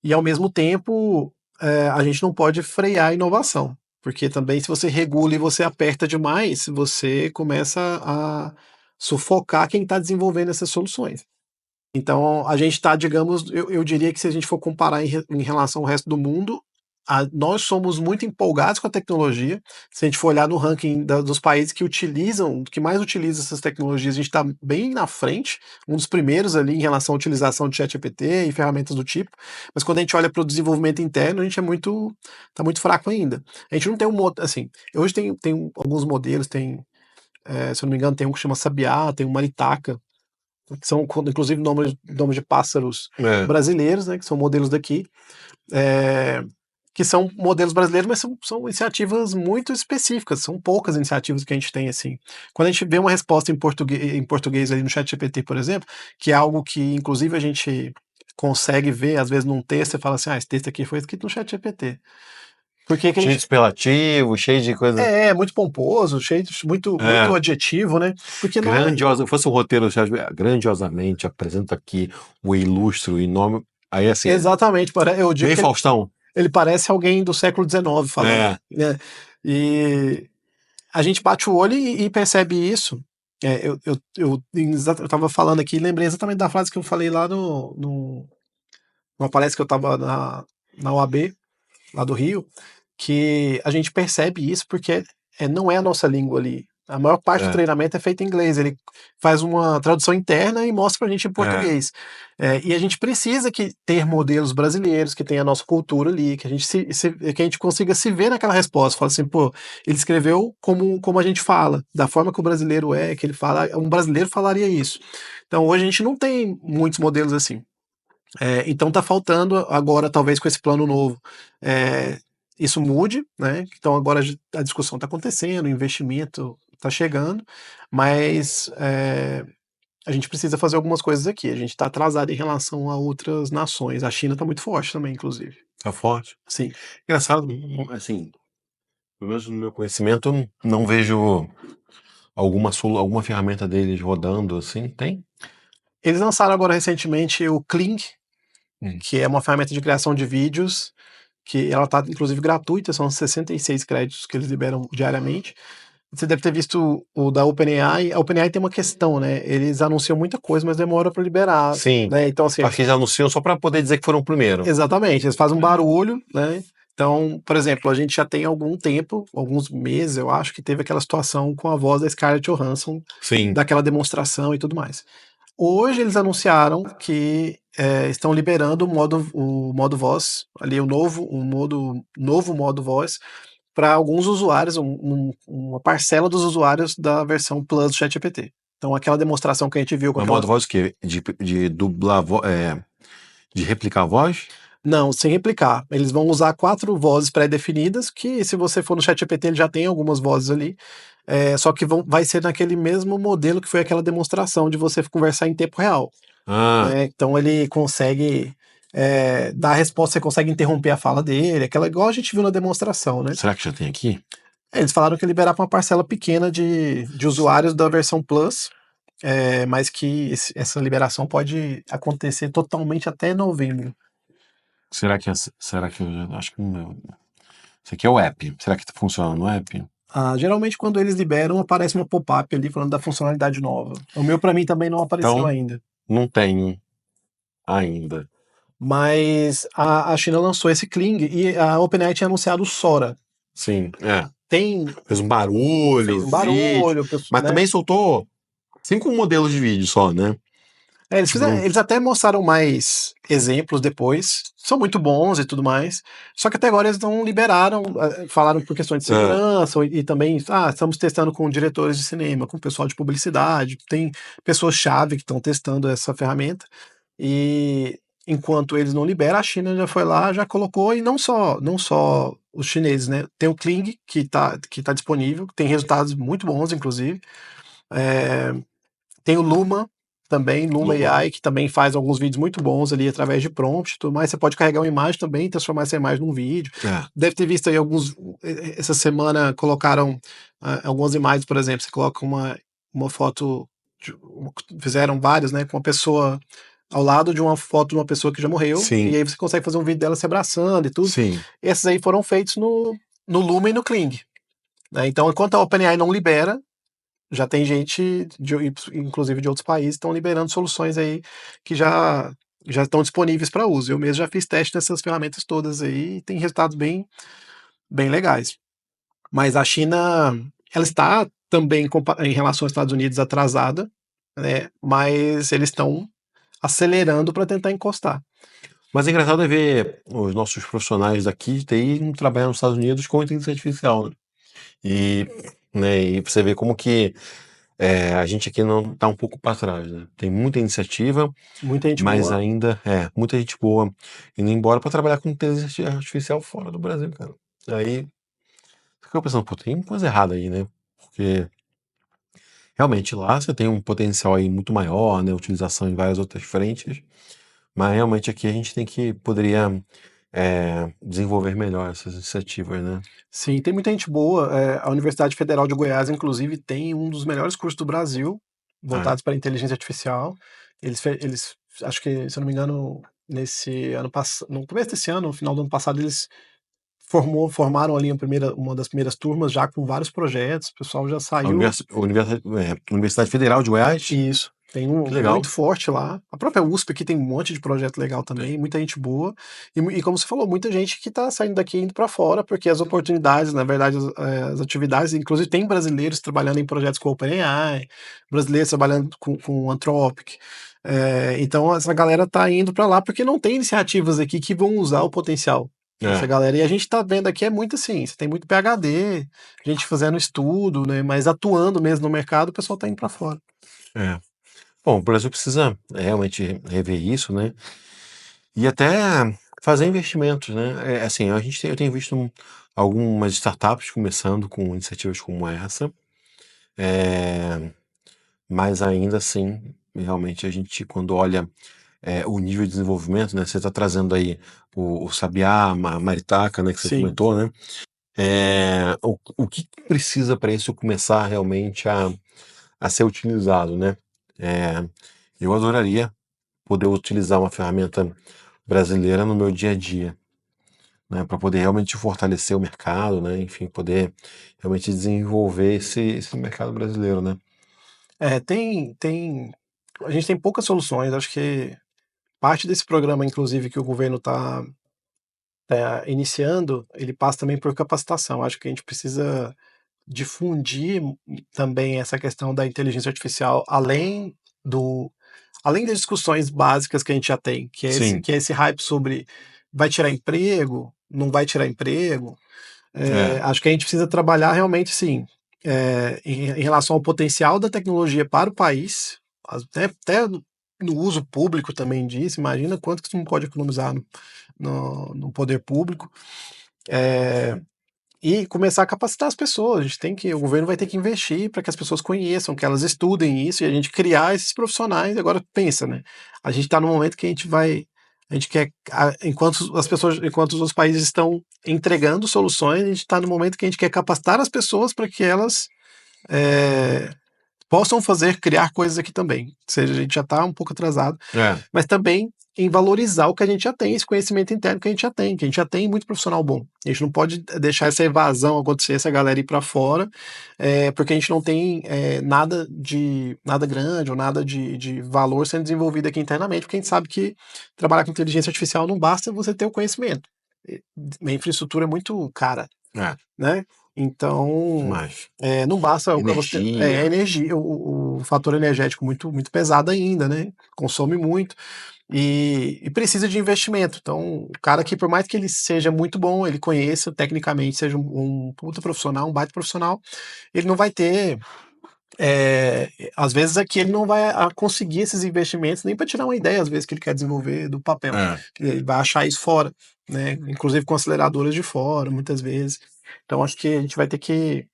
E, ao mesmo tempo, a gente não pode frear a inovação. Porque também, se você regula e você aperta demais, você começa a sufocar quem está desenvolvendo essas soluções. Então, a gente está, digamos, eu diria que se a gente for comparar em relação ao resto do mundo, nós somos muito empolgados com a tecnologia. Se a gente for olhar no ranking dos países que mais utilizam essas tecnologias, a gente está bem na frente, um dos primeiros ali em relação à utilização de ChatGPT e ferramentas do tipo. Mas quando a gente olha para o desenvolvimento interno, a gente está muito fraco ainda. A gente não tem assim, hoje tem alguns modelos, se eu não me engano, tem um que chama Sabiá, tem um Maritaca, que são inclusive nomes de pássaros brasileiros, né, que são modelos daqui, que são modelos brasileiros, mas são iniciativas muito específicas, são poucas iniciativas que a gente tem assim. Quando a gente vê uma resposta em português ali no ChatGPT, por exemplo, que é algo que inclusive a gente consegue ver, às vezes num texto, você fala assim, esse texto aqui foi escrito no ChatGPT. Cheio de superlativo, cheio de coisa. Muito pomposo, cheio de muito adjetivo, né? Porque grandiosa, fosse um roteiro grandiosamente, apresenta aqui o ilustre, o nome. Aí assim. Exatamente, eu digo. Bem Faustão. Ele parece alguém do século XIX falando. Né? E a gente bate o olho e percebe isso. Eu estava falando aqui, lembrei exatamente da frase que eu falei lá numa palestra que eu estava na UAB, lá do Rio, que a gente percebe isso porque não é a nossa língua ali. A maior parte do treinamento é feito em inglês. Ele faz uma tradução interna e mostra pra gente em português. E a gente precisa ter modelos brasileiros, que tenha a nossa cultura ali, que a gente consiga se ver naquela resposta. Fala assim, pô, ele escreveu como a gente fala, da forma que o brasileiro que ele fala, um brasileiro falaria isso. Então hoje a gente não tem muitos modelos assim. Então tá faltando agora, talvez com esse plano novo, isso mude, né? Então agora a discussão está acontecendo, o investimento está chegando, mas a gente precisa fazer algumas coisas aqui. A gente está atrasado em relação a outras nações. A China está muito forte também, inclusive. Está forte? Sim. Engraçado, assim, pelo menos no meu conhecimento, eu não vejo alguma ferramenta deles rodando assim. Tem? Eles lançaram agora recentemente o Kling, que é uma ferramenta de criação de vídeos, que ela está inclusive gratuita, são 66 créditos que eles liberam diariamente. Você deve ter visto o da OpenAI. A OpenAI tem uma questão, né? Eles anunciam muita coisa, mas demora para liberar. Sim. Né? Então, assim, acho que eles anunciam só para poder dizer que foram o primeiro. Exatamente. Eles fazem um barulho, né? Então, por exemplo, a gente já tem algum tempo, alguns meses, eu acho, que teve aquela situação com a voz da Scarlett Johansson, daquela demonstração e tudo mais. Hoje eles anunciaram que estão liberando o modo voz, ali novo modo voz, para alguns usuários, uma parcela dos usuários da versão Plus do ChatGPT. Então, aquela demonstração que a gente viu com modo voz o quê? De dublar de replicar a voz? Não, sem replicar. Eles vão usar 4 vozes pré-definidas, que se você for no ChatGPT ele já tem algumas vozes ali, só que vai ser naquele mesmo modelo que foi aquela demonstração de você conversar em tempo real. Então ele consegue dar a resposta, você consegue interromper a fala dele, igual a gente viu na demonstração, né? Será que já tem aqui? Eles falaram que ia liberar para uma parcela pequena de usuários da versão Plus, mas que essa liberação pode acontecer totalmente até novembro. Será que eu acho que isso aqui é o app? Será que funciona no app? Geralmente quando eles liberam aparece uma pop-up ali falando da funcionalidade nova. O meu para mim também não apareceu ainda. Não tenho ainda. Mas a China lançou esse Kling e a OpenAI tinha anunciado o Sora. Sim, fez um barulho. Mas né? Também soltou 5 modelos de vídeo só, né? Eles até mostraram mais exemplos depois, são muito bons e tudo mais, só que até agora eles não liberaram, falaram por questões de segurança e também, estamos testando com diretores de cinema, com pessoal de publicidade, tem pessoas-chave que estão testando essa ferramenta, e enquanto eles não liberam, a China já foi lá, já colocou, e não só os chineses, né? Tem o Kling, que tá disponível, tem resultados muito bons, inclusive. É, tem o Luma também, Luma AI, que também faz alguns vídeos muito bons ali através de prompt e tudo mais. Você pode carregar uma imagem também e transformar essa imagem num vídeo. Deve ter visto aí essa semana colocaram algumas imagens, por exemplo, você coloca uma foto, fizeram várias, né, com uma pessoa ao lado de uma foto de uma pessoa que já morreu, Sim. e aí você consegue fazer um vídeo dela se abraçando e tudo. Sim. Esses aí foram feitos no Luma e no Kling. Né? Então, enquanto a OpenAI não libera, já tem gente, inclusive de outros países, estão liberando soluções aí que já estão disponíveis para uso. Eu mesmo já fiz teste dessas ferramentas todas aí e tem resultados bem, bem legais. Mas a China, ela está também, em relação aos Estados Unidos, atrasada, né? Mas eles estão acelerando para tentar encostar. Mas é engraçado ver os nossos profissionais daqui de TI trabalhando nos Estados Unidos com inteligência artificial, né? E você vê como que a gente aqui não está um pouco para trás, né? Tem muita iniciativa, Muita gente mas boa. ainda muita gente boa indo embora para trabalhar com inteligência artificial fora do Brasil, cara. Aí fica pensando, pô, tem coisa errada aí, né? Porque realmente lá você tem um potencial aí muito maior, né? Utilização em várias outras frentes, mas realmente aqui a gente poderia desenvolver melhor essas iniciativas, né? Sim, tem muita gente boa. A Universidade Federal de Goiás, inclusive, tem um dos melhores cursos do Brasil, voltados para inteligência artificial. Eles, acho que, se eu não me engano, nesse ano passado, no começo desse ano, no final do ano passado, eles formaram ali uma das primeiras turmas, já com vários projetos. O pessoal já A saiu. Universidade Federal de Goiás? Isso. Tem Que um legal. muito forte lá. A própria USP aqui tem um monte de projeto legal também, muita gente boa. E como você falou, muita gente que está saindo daqui e indo para fora, porque as oportunidades, na verdade, as atividades, inclusive tem brasileiros trabalhando em projetos com OpenAI, brasileiros trabalhando com Anthropic. Então essa galera está indo para lá porque não tem iniciativas aqui que vão usar o potencial dessa galera. E a gente está vendo aqui muito assim, você tem muito PhD, gente fazendo estudo, né, mas atuando mesmo no mercado, o pessoal está indo para fora. Bom, o Brasil precisa realmente rever isso, né? E até fazer investimentos, né? Assim, eu tenho visto algumas startups começando com iniciativas como essa, mas ainda assim, realmente a gente, quando olha o nível de desenvolvimento, né? Você está trazendo aí o Sabiá, a Maritaca, né? Que você comentou, né? O que precisa para isso começar realmente a ser utilizado, né? Eu adoraria poder utilizar uma ferramenta brasileira no meu dia a dia, né? Para poder realmente fortalecer o mercado, né? Enfim, poder realmente desenvolver esse mercado brasileiro, né? A gente tem poucas soluções. Acho que parte desse programa, inclusive, que o governo está iniciando, ele passa também por capacitação. Acho que a gente precisa difundir também essa questão da inteligência artificial além das discussões básicas que a gente já tem, que é esse hype sobre vai tirar emprego, não vai tirar emprego. Acho que a gente precisa trabalhar realmente, sim, em relação ao potencial da tecnologia para o país, até no uso público também disso. Imagina quanto que você não pode economizar no poder público. E começar a capacitar as pessoas. O governo vai ter que investir para que as pessoas conheçam, que elas estudem isso e a gente criar esses profissionais. Agora pensa, né? A gente está no momento que a gente quer, enquanto os outros países estão entregando soluções, a gente está no momento que a gente quer capacitar as pessoas para que elas possam criar coisas aqui também. Ou seja, a gente já está um pouco atrasado, mas também em valorizar o que a gente já tem, esse conhecimento interno que a gente já tem muito profissional bom. A gente não pode deixar essa evasão acontecer, essa galera ir para fora, porque a gente não tem nada grande ou nada de valor sendo desenvolvido aqui internamente, porque a gente sabe que trabalhar com inteligência artificial não basta você ter o conhecimento. A infraestrutura é muito cara, né? Então, Mas não basta você ter energia. energia, o fator energético muito, muito pesado ainda, né? Consome muito e precisa de investimento. Então, o cara que, por mais que ele seja muito bom, ele conheça tecnicamente, seja um puta profissional, um baita profissional, ele não vai ter. Às vezes aqui ele não vai conseguir esses investimentos nem para tirar uma ideia, às vezes, que ele quer desenvolver do papel. É. Ele vai achar isso fora, né? Inclusive com aceleradoras de fora, muitas vezes. Então, acho que a gente vai ter que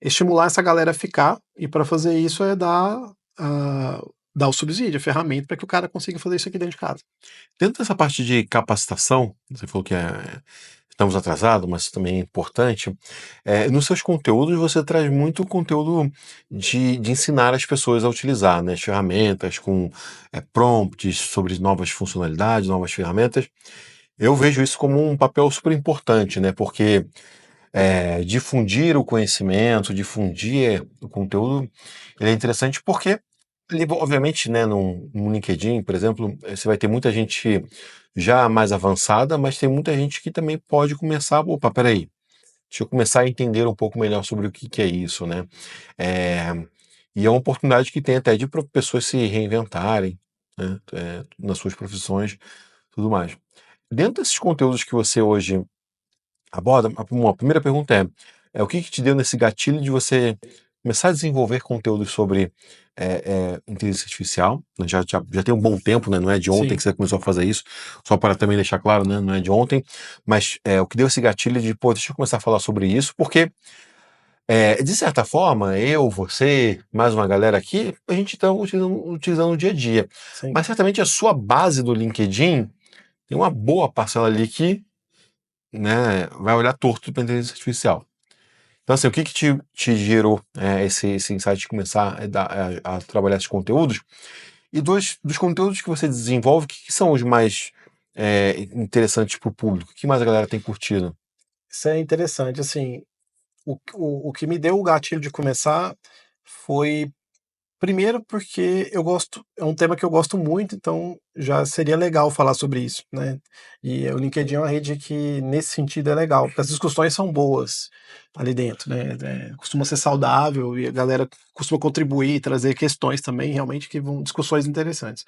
estimular essa galera a ficar, e para fazer isso é dar o subsídio, a ferramenta para que o cara consiga fazer isso aqui dentro de casa. Dentro dessa parte de capacitação, você falou que estamos atrasados, mas também é importante. Nos seus conteúdos, você traz muito conteúdo de ensinar as pessoas a utilizar, né, as ferramentas com prompts sobre novas funcionalidades, novas ferramentas. Eu vejo isso como um papel super importante, né, porque difundir o conhecimento, difundir o conteúdo, ele é interessante porque, obviamente, né, no LinkedIn, por exemplo, você vai ter muita gente já mais avançada, mas tem muita gente que também pode começar, opa, peraí, deixa eu começar a entender um pouco melhor sobre o que é isso, né? É, e é uma oportunidade que tem até de pessoas se reinventarem, né, nas suas profissões, tudo mais. Dentro desses conteúdos que você hoje aborda, uma primeira pergunta o que te deu nesse gatilho de você começar a desenvolver conteúdos sobre inteligência artificial? Né? Já tem um bom tempo, né? Não é de ontem Sim. que você começou a fazer isso, só para também deixar claro, né? Não é de ontem, mas o que deu esse gatilho de, pô, deixa eu começar a falar sobre isso, porque, de certa forma, eu, você, mais uma galera aqui, a gente está utilizando no dia a dia. Sim. Mas certamente a sua base do LinkedIn tem uma boa parcela ali que, né, vai olhar torto para a inteligência artificial. Então, assim, o que te gerou esse insight de começar a trabalhar esses conteúdos? E dos conteúdos que você desenvolve, o que são os mais interessantes para o público? O que mais a galera tem curtido? Isso é interessante. Assim, o que me deu o gatilho de começar foi, primeiro, porque eu gosto, é um tema que eu gosto muito, então já seria legal falar sobre isso, né? E o LinkedIn é uma rede que, nesse sentido, é legal, porque as discussões são boas ali dentro, né? Costuma ser saudável e a galera costuma contribuir, trazer questões também, realmente, que vão, discussões interessantes.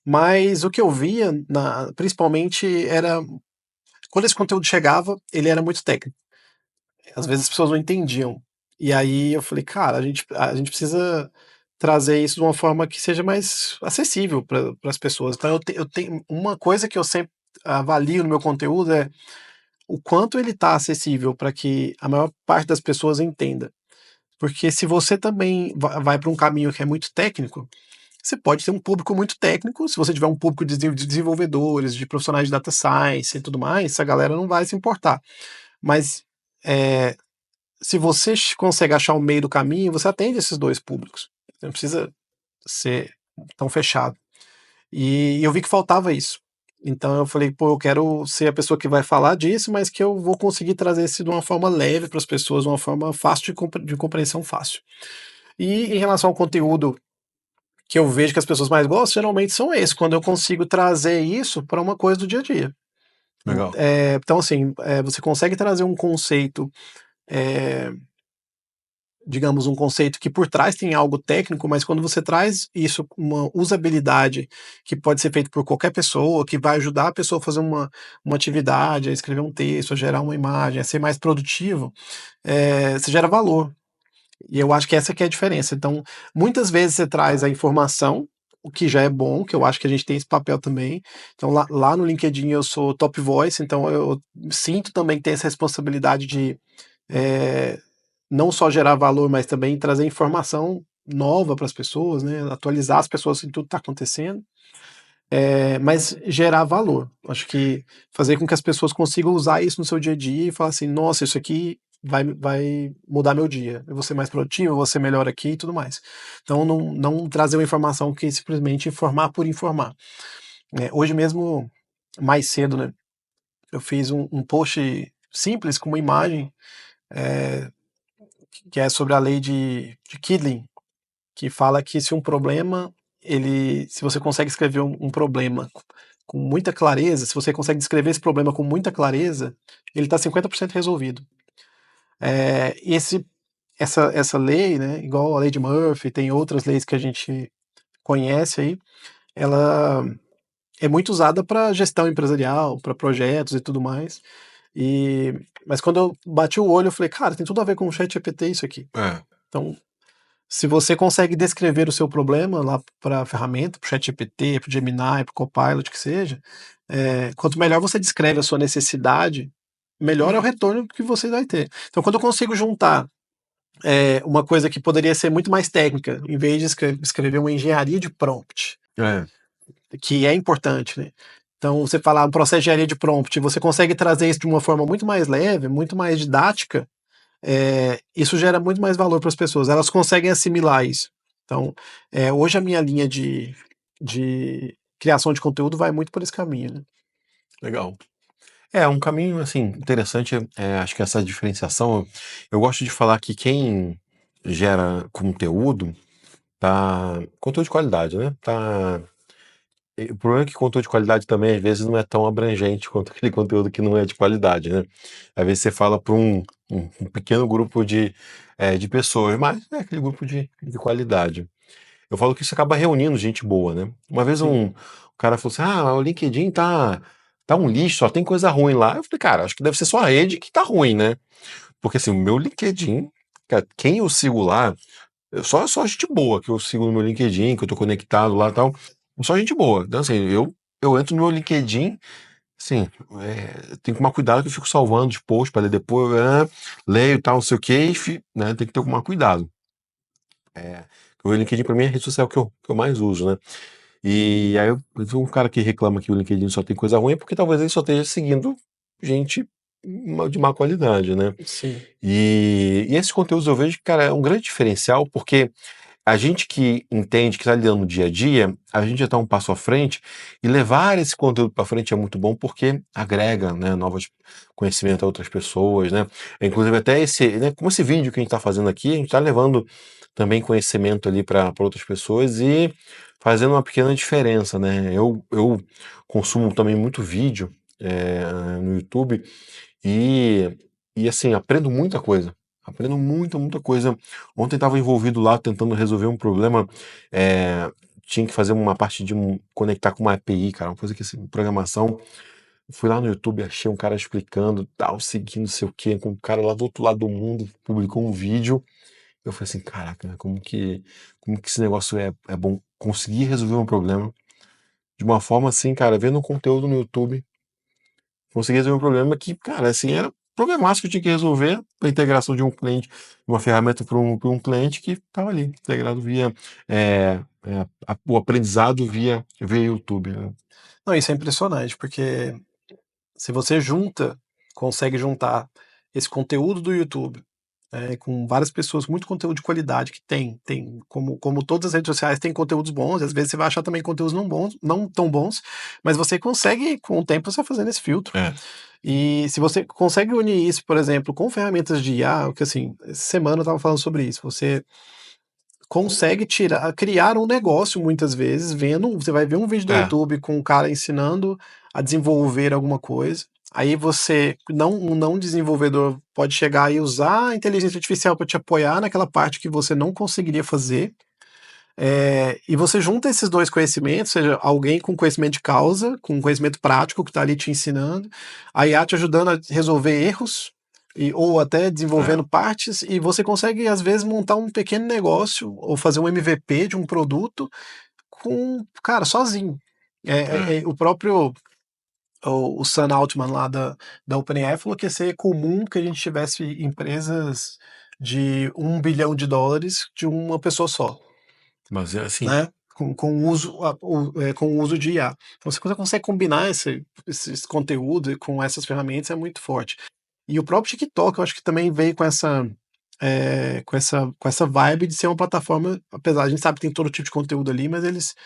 Mas o que eu via, principalmente, era quando esse conteúdo chegava, ele era muito técnico. Às vezes as pessoas não entendiam. E aí eu falei, cara, a gente precisa trazer isso de uma forma que seja mais acessível para as pessoas. Então eu tenho uma coisa que eu sempre avalio no meu conteúdo é o quanto ele está acessível para que a maior parte das pessoas entenda. Porque se você também vai para um caminho que é muito técnico, você pode ter um público muito técnico. Se você tiver um público de desenvolvedores, de profissionais de data science e tudo mais, essa galera não vai se importar. Mas é, se você consegue achar o meio do caminho, você atende esses dois públicos. Você não precisa ser tão fechado. E eu vi que faltava isso. Então eu falei, pô, eu quero ser a pessoa que vai falar disso, mas que eu vou conseguir trazer isso de uma forma leve para as pessoas, de uma forma fácil de compreensão fácil. E em relação ao conteúdo que eu vejo que as pessoas mais gostam, geralmente são esses, quando eu consigo trazer isso para uma coisa do dia a dia. Legal. Então, assim, você consegue trazer um conceito, é, digamos, um conceito que por trás tem algo técnico, mas quando você traz isso com uma usabilidade que pode ser feito por qualquer pessoa, que vai ajudar a pessoa a fazer uma atividade, a escrever um texto, a gerar uma imagem, a ser mais produtivo, você gera valor. E eu acho que essa que é a diferença. Então, muitas vezes você traz a informação, o que já é bom, que eu acho que a gente tem esse papel também. Então, lá no LinkedIn eu sou top voice, então eu sinto também que tem essa responsabilidade de é, não só gerar valor, mas também trazer informação nova para as pessoas, né? Atualizar as pessoas em tudo que está acontecendo, mas gerar valor. Acho que fazer com que as pessoas consigam usar isso no seu dia a dia e falar assim, nossa, isso aqui vai mudar meu dia. Eu vou ser mais produtivo, eu vou ser melhor aqui e tudo mais. Então, não trazer uma informação que simplesmente informar por informar. Hoje mesmo, mais cedo, né? Eu fiz um post simples com uma imagem que é sobre a lei de Killing, que fala que se um problema, se você consegue escrever um problema com muita clareza, se você consegue descrever esse problema com muita clareza, ele está 50% resolvido. E essa lei, né, igual a lei de Murphy, tem outras leis que a gente conhece aí, ela é muito usada para gestão empresarial, para projetos e tudo mais. Mas quando eu bati o olho, eu falei, cara, tem tudo a ver com o ChatGPT isso aqui. É. Então, se você consegue descrever o seu problema lá para a ferramenta, para o ChatGPT, para o Gemini, para o Copilot, que seja, quanto melhor você descreve a sua necessidade, melhor é o retorno que você vai ter. Então, quando eu consigo juntar uma coisa que poderia ser muito mais técnica, em vez de escrever uma engenharia de prompt, É. que é importante, né? Então, você falar um processo de engenharia de prompt, você consegue trazer isso de uma forma muito mais leve, muito mais didática, isso gera muito mais valor para as pessoas. Elas conseguem assimilar isso. Então, hoje a minha linha de criação de conteúdo vai muito por esse caminho, né? Legal. É um caminho, assim, interessante, acho que essa diferenciação, eu gosto de falar que quem gera conteúdo, conteúdo de qualidade, né, o problema é que conteúdo de qualidade também, às vezes, não é tão abrangente quanto aquele conteúdo que não é de qualidade, né. Às vezes você fala para um pequeno grupo de pessoas, mas é aquele grupo de qualidade. Eu falo que isso acaba reunindo gente boa, né. Uma vez Sim, um cara falou assim: "Ah, o LinkedIn tá um lixo, só tem coisa ruim lá". Eu falei: "Cara, acho que deve ser só a rede que tá ruim, né". Porque, assim, o meu LinkedIn, cara, quem eu sigo lá, só gente boa que eu sigo no meu LinkedIn, que eu tô conectado lá e tal, só gente boa. Então, assim, eu entro no meu LinkedIn, assim, tenho que tomar cuidado que eu fico salvando os posts pra ler depois, leio e tal, não sei o quê, né, tem que tomar cuidado. O LinkedIn pra mim é a rede social que eu mais uso, né. E aí eu vi um cara que reclama que o LinkedIn só tem coisa ruim, é porque talvez ele só esteja seguindo gente de má qualidade, né. sim, E esses conteúdos eu vejo que, cara, é um grande diferencial, porque a gente que entende, que está lidando no dia a dia, a gente já está um passo à frente, e levar esse conteúdo para frente é muito bom porque agrega, né, novos conhecimento a outras pessoas, né. Inclusive até né, como esse vídeo que a gente está fazendo aqui, a gente está levando também conhecimento ali para outras pessoas e fazendo uma pequena diferença, né. Eu consumo também muito vídeo no YouTube e, assim, aprendo muita coisa. Aprendo muita, muita coisa. Ontem estava envolvido lá tentando resolver um problema. Tinha que fazer uma parte conectar com uma API, cara, uma coisa que assim, programação. Fui lá no YouTube, achei um cara explicando, tal, seguindo, não sei o quê, com um cara lá do outro lado do mundo, publicou um vídeo. Eu falei assim, caraca, né, como que esse negócio é bom. Conseguir resolver um problema de uma forma assim, cara, vendo um conteúdo no YouTube, consegui resolver um problema que, cara, assim, era problemático que eu tinha que resolver, a integração de um cliente, uma ferramenta para um cliente que estava ali, integrado via, o aprendizado via YouTube, né. não, isso é impressionante, porque se você consegue juntar esse conteúdo do YouTube, com várias pessoas, muito conteúdo de qualidade que tem como todas as redes sociais tem conteúdos bons, às vezes você vai achar também conteúdos não bons, não tão bons, mas você consegue, com o tempo, você vai fazendo esse filtro. É, E se você consegue unir isso, por exemplo, com ferramentas de IA, que assim, essa semana eu estava falando sobre isso, você consegue criar um negócio muitas vezes, você vai ver um vídeo do é, YouTube com um cara ensinando a desenvolver alguma coisa. Aí você, um não desenvolvedor, pode chegar e usar a inteligência artificial para te apoiar naquela parte que você não conseguiria fazer. E você junta esses dois conhecimentos, seja alguém com conhecimento de causa, com conhecimento prático que está ali te ensinando, a IA te ajudando a resolver erros, ou até é, desenvolvendo partes, e você consegue, às vezes, montar um pequeno negócio ou fazer um MVP de um produto cara, sozinho. é. O próprio o Sam Altman lá da OpenAI falou que ia ser comum que a gente tivesse empresas de US$ 1 bilhão de uma pessoa só, Mas é assim, né? Com o uso de IA. Então, se você consegue combinar esses conteúdos com essas ferramentas, é muito forte. E o próprio TikTok, eu acho que também veio com essa vibe de ser uma plataforma, apesar, a gente sabe que tem todo tipo de conteúdo ali, mas eles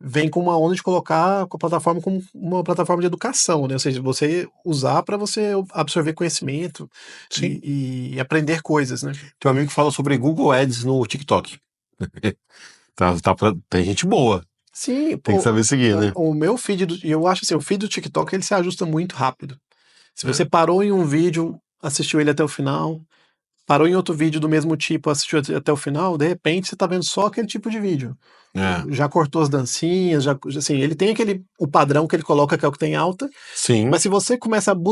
vêm com uma onda de colocar a plataforma como uma plataforma de educação, né? Ou seja, você usar para você absorver conhecimento sim. e aprender coisas, né? Tem um amigo que fala sobre Google Ads no TikTok. Tem gente boa, Sim, tem que pô, saber seguir, né. o meu feed, eu acho assim, o feed do TikTok ele se ajusta muito rápido. Se É, você parou em um vídeo, assistiu ele até o final, parou em outro vídeo do mesmo tipo, assistiu até o final, de repente você tá vendo só aquele tipo de vídeo. Já cortou as dancinhas, assim, ele tem o padrão que ele coloca, que é o que tem alta, Sim. mas se você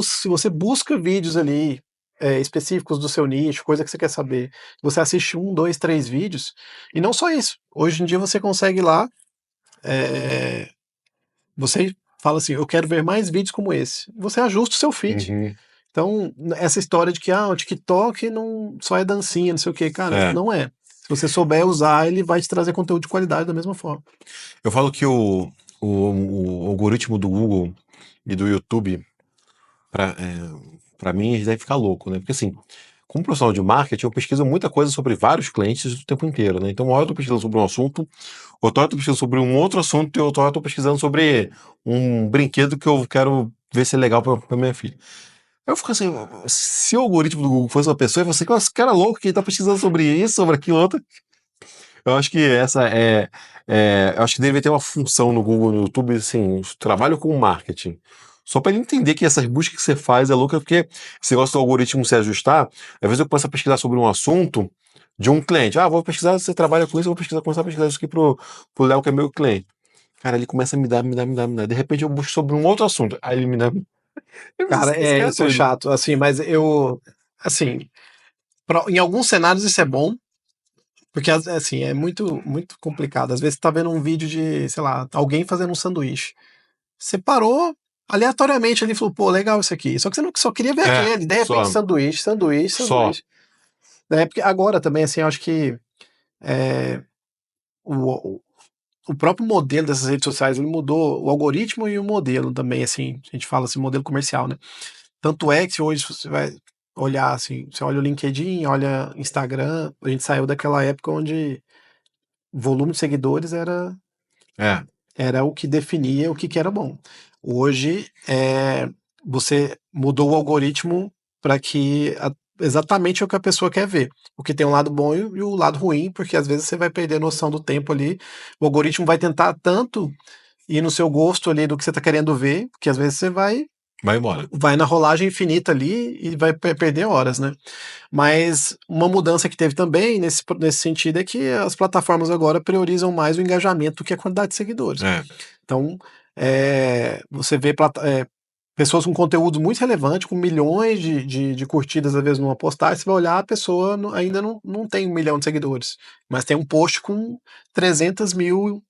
se você busca vídeos ali específicos do seu nicho, coisa que você quer saber, você assiste 1, 2, 3 vídeos, e não só isso. Hoje em dia você consegue ir lá, você fala assim, eu quero ver mais vídeos como esse. Você ajusta o seu feed. Uhum. Então, essa história de que o TikTok não só é dancinha, não sei o que, cara, não é. Se você souber usar, ele vai te trazer conteúdo de qualidade da mesma forma. Eu falo que o algoritmo do Google e do YouTube, pra mim, eles devem ficar louco, né? Porque assim, como profissional de marketing, eu pesquiso muita coisa sobre vários clientes o tempo inteiro, né? Então, uma hora eu tô pesquisando sobre um assunto, outra hora eu tô pesquisando sobre um outro assunto, e outra hora eu tô pesquisando sobre um brinquedo que eu quero ver se é legal pra minha filha. Eu fico assim, se o algoritmo do Google fosse uma pessoa, eu ia falar assim, esse cara louco que tá pesquisando sobre isso, sobre aquilo, outro. Eu acho que eu acho que deveria ter uma função no Google, no YouTube, assim, trabalho com marketing. Só para ele entender que essas buscas que você faz é louca, porque esse negócio do algoritmo se ajustar, às vezes eu começo a pesquisar sobre um assunto de um cliente. Vou pesquisar, você trabalha com isso, eu vou começar a pesquisar isso aqui pro Léo, que é meu cliente. Cara, ele começa a me dar. De repente eu busco sobre um outro assunto. Aí ele me dá. Cara, Esse cara é isso é doido. chato, assim, mas assim, em alguns cenários isso é bom, porque, assim, é muito, muito complicado. Às vezes você tá vendo um vídeo de, sei lá, alguém fazendo um sanduíche. Você parou aleatoriamente ali e falou, pô, legal isso aqui. Só que você não só queria ver aquele, de repente Só, sanduíche, sanduíche, só. sanduíche. Né? Porque agora também, assim, eu acho que é, o, o próprio modelo dessas redes sociais, ele mudou o algoritmo e o modelo também, assim, a gente fala assim, modelo comercial, né? Tanto é que se hoje você vai olhar assim, você olha o LinkedIn, olha Instagram, a gente saiu daquela época onde volume de seguidores É, era o que definia o que era bom. Hoje, você mudou o algoritmo para que exatamente o que a pessoa quer ver. O que tem um lado bom e o lado ruim, porque às vezes você vai perder a noção do tempo ali. O algoritmo vai tentar tanto ir no seu gosto ali do que você está querendo ver, que às vezes você vai embora. vai na rolagem infinita ali e vai perder horas, né? Mas uma mudança que teve também nesse sentido é que as plataformas agora priorizam mais o engajamento do que a quantidade de seguidores. É, Então, você vê pessoas com conteúdo muito relevante, com milhões de curtidas, às vezes, numa postagem, você vai olhar, a pessoa ainda não tem 1 milhão de seguidores, mas tem um post com 300 mil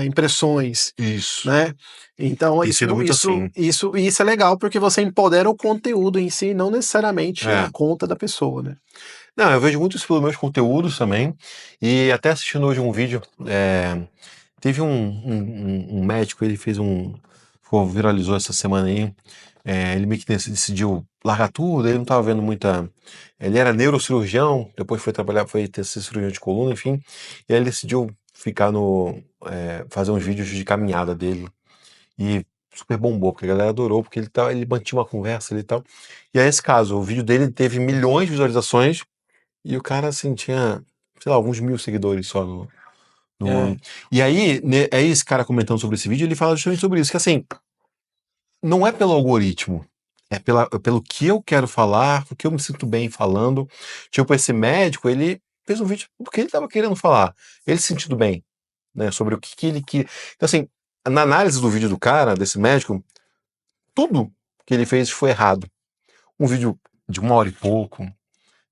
impressões, isso. né? Então, E sendo muito assim. isso é legal, porque você empodera o conteúdo em si, não necessariamente a É. conta da pessoa, né? Não, eu vejo muito isso pelos meus conteúdos também. E até assistindo hoje um vídeo, teve um médico, ele fez viralizou essa semana aí. Ele meio que decidiu largar tudo, ele não estava vendo muita. Ele era neurocirurgião, depois foi trabalhar, foi ter essa cirurgia de coluna, enfim. E aí ele decidiu ficar fazer uns vídeos de caminhada dele. E super bombou, porque a galera adorou, porque ele mantinha uma conversa ali e tal. E aí, esse caso, o vídeo dele teve milhões de visualizações. E o cara, assim, tinha, sei lá, alguns 1.000 seguidores só no. É, E aí, aí esse cara comentando sobre esse vídeo, ele fala justamente sobre isso, que assim, não é pelo algoritmo, pelo que eu quero falar, o que eu me sinto bem falando. Tipo, esse médico, ele fez um vídeo porque ele estava querendo falar, ele se sentindo bem, né, sobre o que ele queria. Então, assim, na análise do vídeo do cara, desse médico, tudo que ele fez foi errado. Um vídeo de 1 hora e pouco,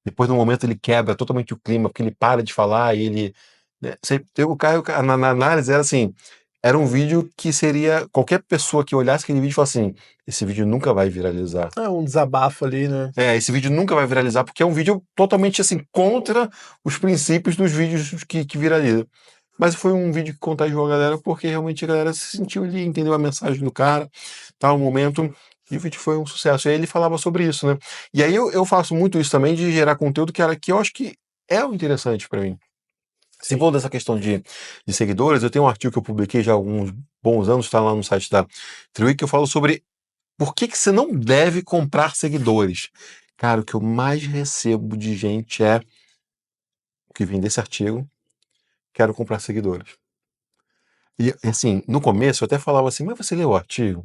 depois, no momento, ele quebra totalmente o clima, porque ele para de falar e ele. Né, o cara, na análise, era assim: era um vídeo que seria. Qualquer pessoa que olhasse aquele vídeo e falasse assim: esse vídeo nunca vai viralizar. é um desabafo ali, né? Esse vídeo nunca vai viralizar, porque é um vídeo totalmente assim, contra os princípios dos vídeos que viralizam. Mas foi um vídeo que contagiou a galera, porque realmente a galera se sentiu ali, entendeu a mensagem do cara, tal, o momento, e o vídeo foi um sucesso. E aí ele falava sobre isso, né? E aí eu faço muito isso também, de gerar conteúdo que eu acho que é o interessante para mim. Se Sim. for dessa questão de seguidores, eu tenho um artigo que eu publiquei já há alguns bons anos, está lá no site da Triwi, que eu falo sobre por que você não deve comprar seguidores. Cara, o que eu mais recebo de gente é o que vem desse artigo, quero comprar seguidores. E assim, no começo eu até falava assim, mas você leu o artigo?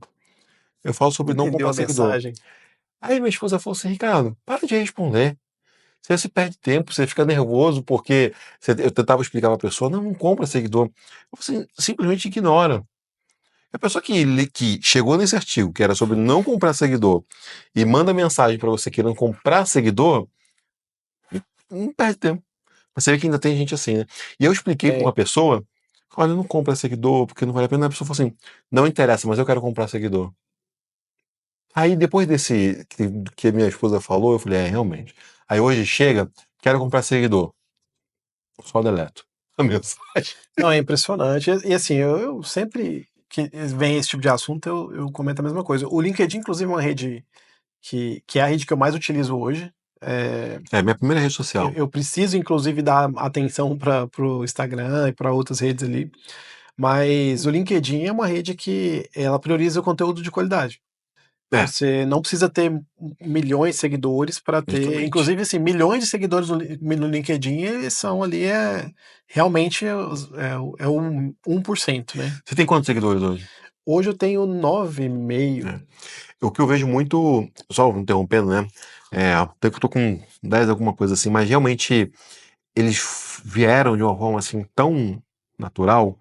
Eu falo sobre não Entendeu comprar a seguidor. mensagem? Aí minha esposa falou assim, Ricardo, para de responder. Você perde tempo, você fica nervoso porque eu tentava explicar pra pessoa, não compra seguidor. Você simplesmente ignora. A pessoa que chegou nesse artigo, que era sobre não comprar seguidor, e manda mensagem para você querendo comprar seguidor, não perde tempo. Você vê que ainda tem gente assim, né? E eu expliquei para uma pessoa, olha, não compra seguidor, porque não vale a pena. A pessoa falou assim, não interessa, mas eu quero comprar seguidor. Aí depois desse que minha esposa falou, eu falei, realmente. Aí hoje chega, quero comprar seguidor. Só deleto a mensagem. Não, é impressionante. E assim, eu sempre que vem esse tipo de assunto, eu comento a mesma coisa. O LinkedIn, inclusive, é uma rede que é a rede que eu mais utilizo hoje. É minha primeira rede Eu, social. eu preciso, inclusive, dar atenção para o Instagram e para outras redes ali. Mas o LinkedIn é uma rede que ela prioriza o conteúdo de qualidade. É, Você não precisa ter milhões de seguidores para ter. justamente. Inclusive, assim, milhões de seguidores no LinkedIn, eles são ali, realmente é um 1%, né? Você tem quantos seguidores hoje? Hoje eu tenho 9,5. É. O que eu vejo muito, só interrompendo, né? Até que eu tô com 10 alguma coisa assim, mas realmente eles vieram de uma forma assim tão natural.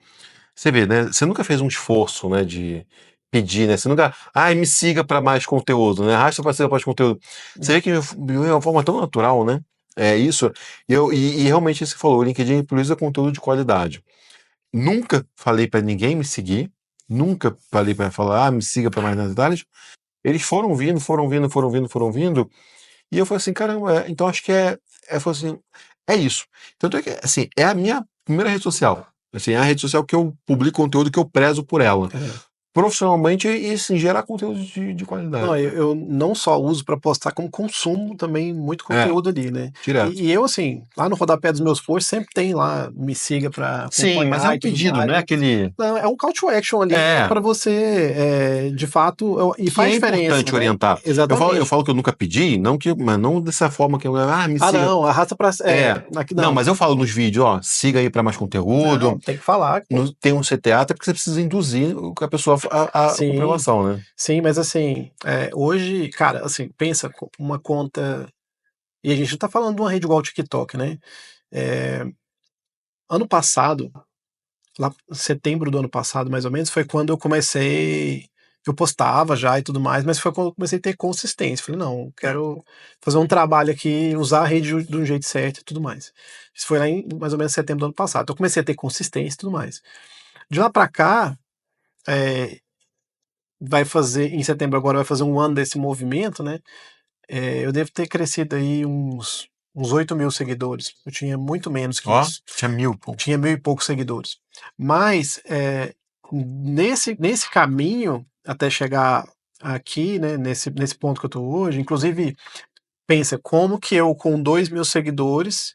Você vê, né? Você nunca fez um esforço, né, de pedir, né? Você nunca, me siga para mais conteúdo, né? Arrasta para mais conteúdo. Você vê que de uma forma tão natural, né? É isso. E realmente você falou, o LinkedIn prioriza conteúdo de qualidade. Nunca falei para ninguém me seguir, nunca falei para falar, me siga para mais detalhes. Eles foram vindo, foram vindo, foram vindo, foram vindo, e eu falei assim, caramba, então acho que falei assim, é isso. Tanto é que, assim, é a minha primeira rede social. Assim, é a rede social que eu publico conteúdo que eu prezo por ela. É. Profissionalmente e, assim, gerar conteúdo de qualidade. Não, eu não só uso para postar, como consumo também muito É, conteúdo ali, né? direto. E eu, assim, lá no rodapé dos meus posts sempre tem lá, me siga para Sim, mas é acompanhar um e tudo pedido, mais, não é né? aquele. Não, é um call to action ali É, para você, de fato, e que faz é diferença, importante né? orientar. Eu Exatamente. falo que eu nunca pedi, mas não dessa forma que eu, me Ah, siga. não, arrasta para. Aqui Não, não. mas eu falo nos vídeos, ó, siga aí para mais conteúdo. Não, tem que falar, pô. Tem um CTA até porque você precisa induzir a pessoa a Sim, comprovação, né? sim, mas assim, hoje, cara, assim, pensa uma conta. E a gente não tá falando de uma rede igual o TikTok, né? É, ano passado, lá em setembro do ano passado, mais ou menos, foi quando eu comecei. Eu postava já e tudo mais, mas foi quando eu comecei a ter consistência. Falei, não, eu quero fazer um trabalho aqui, usar a rede de um jeito certo e tudo mais. Isso foi lá em mais ou menos setembro do ano passado. Então eu comecei a ter consistência e tudo mais. De lá pra cá, é, vai fazer, em setembro agora vai fazer um ano desse movimento, né? Eu devo ter crescido aí uns 8 mil seguidores. Eu tinha muito menos que Ó, isso. tinha 1000, pô. Tinha 1.000 e poucos seguidores. Mas nesse caminho, até chegar aqui, né, nesse ponto que eu estou hoje, inclusive, pensa como que eu, com 2.000 seguidores,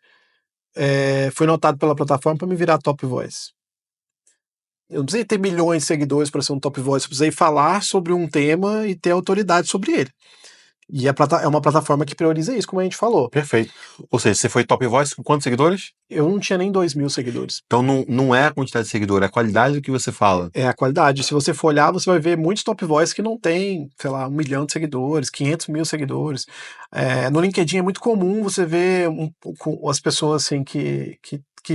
fui notado pela plataforma para me virar top voice. Eu não precisei ter milhões de seguidores para ser um top voice, eu precisei falar sobre um tema e ter autoridade sobre ele. E é uma plataforma que prioriza isso, como a gente falou. Perfeito. Ou seja, você foi top voice com quantos seguidores? Eu não tinha nem 2.000 seguidores. Então não é a quantidade de seguidor, é a qualidade do que você fala. É a qualidade. Se você for olhar, você vai ver muitos top voice que não tem, sei lá, 1 milhão de seguidores, 500 mil seguidores. No LinkedIn é muito comum você ver as pessoas assim que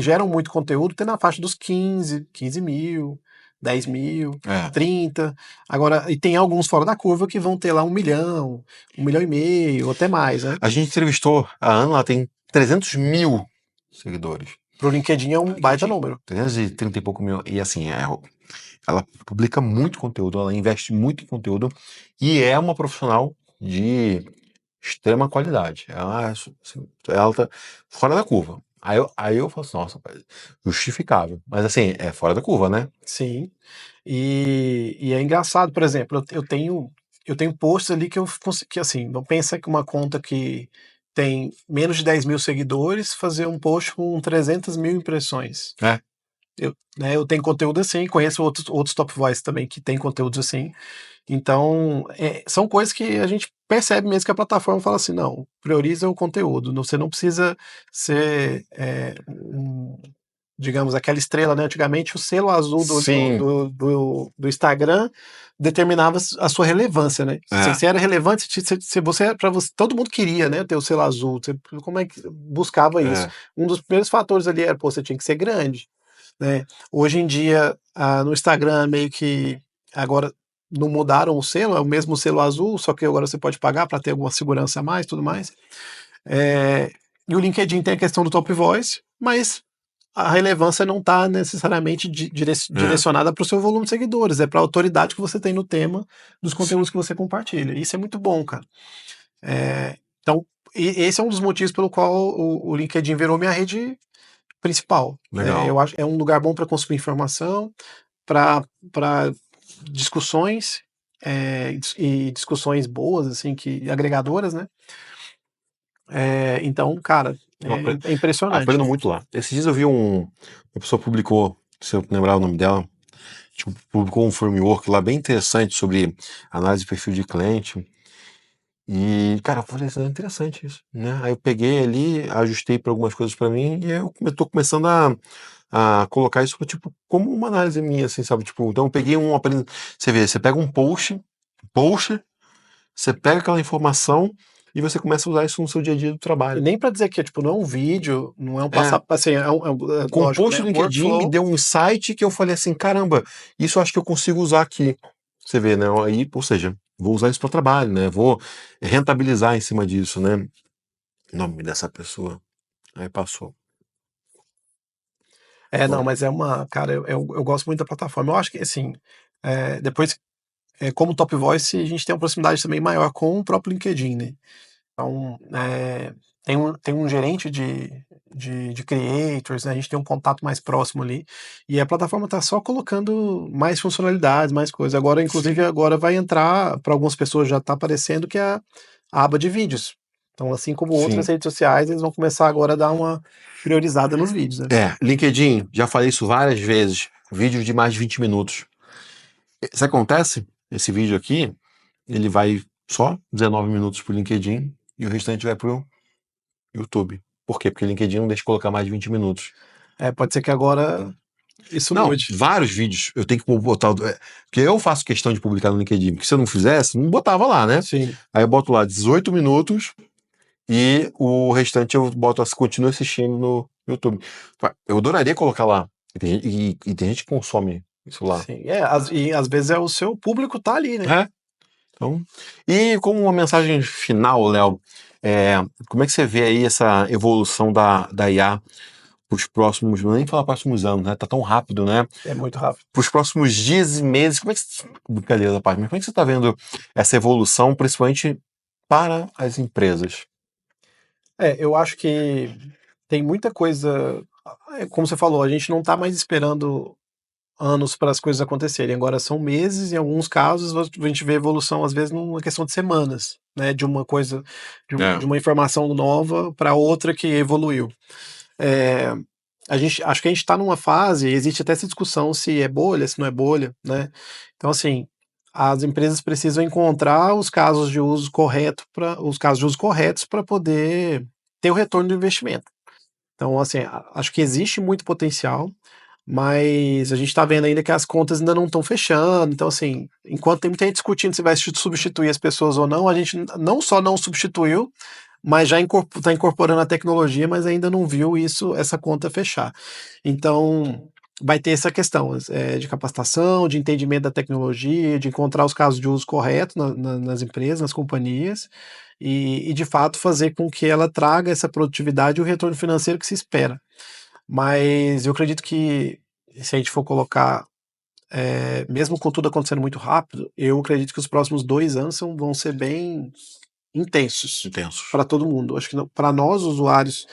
geram muito conteúdo ter na faixa dos 15 mil, 10 mil, É. 30. Agora, e tem alguns fora da curva que vão ter lá 1 milhão, 1,5 milhão, ou até mais, né? A gente entrevistou a Ana, ela tem 300 mil seguidores. Pro LinkedIn é um baita LinkedIn, número. 330 e pouco mil. E assim, ela publica muito conteúdo, ela investe muito em conteúdo e é uma profissional de extrema qualidade. Ela tá fora da curva. Aí eu falo assim, nossa, justificável. Mas assim, é fora da curva, né? Sim. E é engraçado, por exemplo, eu tenho posts ali que que assim, não pensa que uma conta que tem menos de 10.000 seguidores fazer um post com 300 mil impressões. É. Eu tenho conteúdo assim, conheço outros top voice também que tem conteúdos assim. Então, são coisas que a gente percebe mesmo que a plataforma fala assim, não, prioriza o conteúdo, você não precisa ser, digamos, aquela estrela, né? Antigamente o selo azul do, Sim. do, do, do Instagram determinava a sua relevância, né? É. Você era relevante, todo mundo queria, né, ter o selo azul. Como é que buscava isso? É. Um dos primeiros fatores ali era, pô, você tinha que ser grande, né? Hoje em dia, no Instagram, meio que agora não mudaram o selo, é o mesmo selo azul, só que agora você pode pagar para ter alguma segurança a mais, tudo mais. E o LinkedIn tem a questão do Top Voice, mas a relevância não está necessariamente direcionada para o seu volume de seguidores, é para a autoridade que você tem no tema dos conteúdos que você compartilha. Isso é muito bom, cara. Então, esse é um dos motivos pelo qual o LinkedIn virou minha rede principal. Legal. Eu acho que é um lugar bom para consumir informação, para discussões e discussões boas, assim, que agregadoras, né? Então, cara, é impressionante. Aprendo muito lá. Esses dias eu vi uma pessoa publicou, se eu lembrar o nome dela, tipo, publicou um framework lá bem interessante sobre análise de perfil de cliente. E, cara, eu falei, é interessante isso, né? Aí eu peguei ali, ajustei para algumas coisas para mim e eu tô começando a colocar isso tipo como uma análise minha, assim, sabe? Tipo, então eu peguei você vê, você pega um post, você pega aquela informação e você começa a usar isso no seu dia a dia do E trabalho. nem para dizer que tipo, não é um vídeo, não é um É. assim, Com o lógico, post né? do LinkedIn me deu um insight que eu falei assim, caramba, isso eu acho que eu consigo usar aqui. Você vê, né? Aí, ou seja, vou usar isso para trabalho, né? Vou rentabilizar em cima disso, né? O nome dessa pessoa. Aí passou. Não, mas cara, eu gosto muito da plataforma. Eu acho que, assim, depois, como Top Voice, a gente tem uma proximidade também maior com o próprio LinkedIn, né? Então, tem um gerente de creators, né? A gente tem um contato mais próximo ali. E a plataforma está só colocando mais funcionalidades, mais coisas. Agora, inclusive, agora vai entrar, para algumas pessoas já está aparecendo, que é a aba de vídeos. Então, assim como outras redes sociais, eles vão começar agora a dar uma priorizada nos vídeos, né? LinkedIn, já falei isso várias vezes. Vídeos de mais de 20 minutos. Isso acontece? Esse vídeo aqui, ele vai só 19 minutos pro LinkedIn e o restante vai pro YouTube. Por quê? Porque o LinkedIn não deixa colocar mais de 20 minutos. Pode ser que agora isso Não, mude. vários vídeos eu tenho que botar. Porque eu faço questão de publicar no LinkedIn. Porque se eu não fizesse, não botava lá, né? Sim. Aí eu boto lá 18 minutos e o restante eu boto, continuo assistindo no YouTube. Eu adoraria colocar lá. E tem gente que consome isso lá. Sim. E às vezes o seu público tá ali, né? Então, e como uma mensagem final, Léo, como é que você vê aí essa evolução da IA para os próximos, não vou nem falar próximos anos, né? Tá tão rápido, né? É muito rápido. Para os próximos dias e meses, brincadeira da parte, mas como é que você está vendo essa evolução, principalmente para as empresas? Eu acho que tem muita coisa. Como você falou, a gente não tá mais esperando anos para as coisas acontecerem. Agora são meses, em alguns casos a gente vê evolução, às vezes, numa questão de semanas, né? De uma coisa, de uma informação nova para outra que evoluiu. Acho que a gente está numa fase, existe até essa discussão se é bolha, se não é bolha, né? Então, assim, as empresas precisam encontrar os casos de uso corretos para poder ter o retorno do investimento. Então, assim, acho que existe muito potencial, mas a gente está vendo ainda que as contas ainda não estão fechando. Então, assim, enquanto tem muita gente discutindo se vai substituir as pessoas ou não, a gente não só não substituiu, mas já está incorporando a tecnologia, mas ainda não viu essa conta fechar. Então, vai ter essa questão de capacitação, de entendimento da tecnologia, de encontrar os casos de uso corretos nas empresas, nas companhias, e de fato fazer com que ela traga essa produtividade e o retorno financeiro que se espera. Mas eu acredito que, se a gente for colocar, mesmo com tudo acontecendo muito rápido, eu acredito que os próximos 2 anos vão ser bem intensos para todo mundo. Acho que para nós, usuários,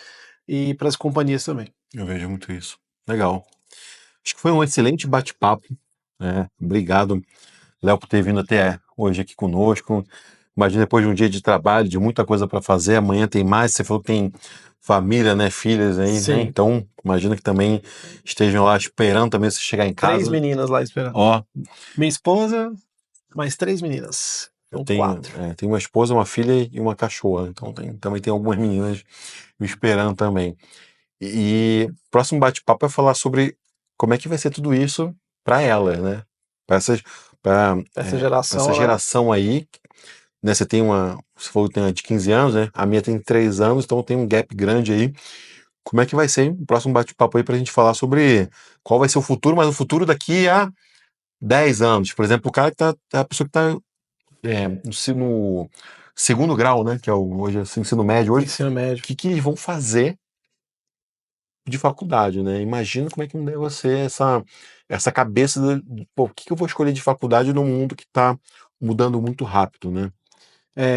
e para as companhias também. Eu vejo muito isso. Legal. Acho que foi um excelente bate-papo, né? Obrigado, Léo, por ter vindo até hoje aqui conosco. Imagina, depois de um dia de trabalho, de muita coisa para fazer, amanhã tem mais. Você falou que tem família, né? Filhas aí, né? Sim. Então, imagina que também estejam lá esperando também você chegar em casa. 3 meninas lá esperando. Ó, Minha esposa, mais 3 meninas. eu Então, 4. tenho uma esposa, uma filha e uma cachorra. Então também tem algumas meninas me esperando também. E próximo bate-papo é falar sobre como é que vai ser tudo isso para elas, né? Para para Essa geração, essa geração aí, né? Você falou que tem uma de 15 anos, né? A minha tem 3 anos, então tem um gap grande aí. Como é que vai ser o próximo bate-papo aí para a gente falar sobre qual vai ser o futuro, mas o futuro daqui a 10 anos? Por exemplo, o cara que tá, a pessoa que está no segundo grau, né? Que é hoje assim, ensino médio hoje, ensino o médio. que eles vão fazer de faculdade, né? Imagina como é que não deve ser essa cabeça pô, o que eu vou escolher de faculdade num mundo que está mudando muito rápido, né?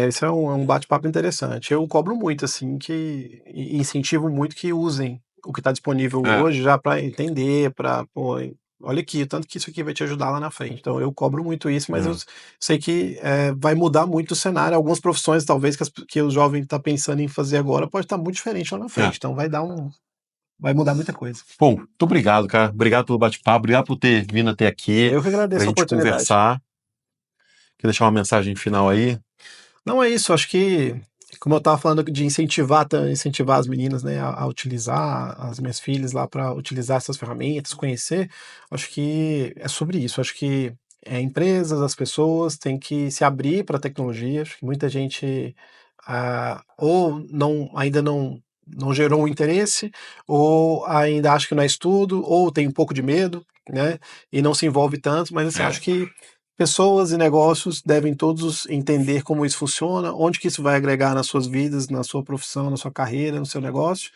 Isso é um bate-papo interessante. Eu cobro muito, assim, e incentivo muito que usem o que está disponível É, hoje já para entender, para, pô, olha aqui, tanto que isso aqui vai te ajudar lá na frente. Então eu cobro muito isso, mas eu é, sei que vai mudar muito o cenário. Algumas profissões, talvez, que o jovem está pensando em fazer agora, pode estar muito diferente lá na é. frente. Então vai mudar muita coisa. Bom, muito obrigado, cara. Obrigado pelo bate-papo, obrigado por ter vindo até aqui Eu que para a agradeço a gente oportunidade. conversar. Quer deixar uma mensagem final aí? Não é isso, acho que, como eu estava falando de incentivar as meninas, né, a utilizar, as minhas filhas lá para utilizar essas ferramentas, conhecer, acho que é sobre isso. Acho que empresas, as pessoas têm que se abrir para a tecnologia. Acho que muita gente ou ainda não gerou um interesse, ou ainda acha que não é estudo, ou tem um pouco de medo, né, e não se envolve tanto, mas assim, É, acho que pessoas e negócios devem todos entender como isso funciona, onde que isso vai agregar nas suas vidas, na sua profissão, na sua carreira, no seu negócio,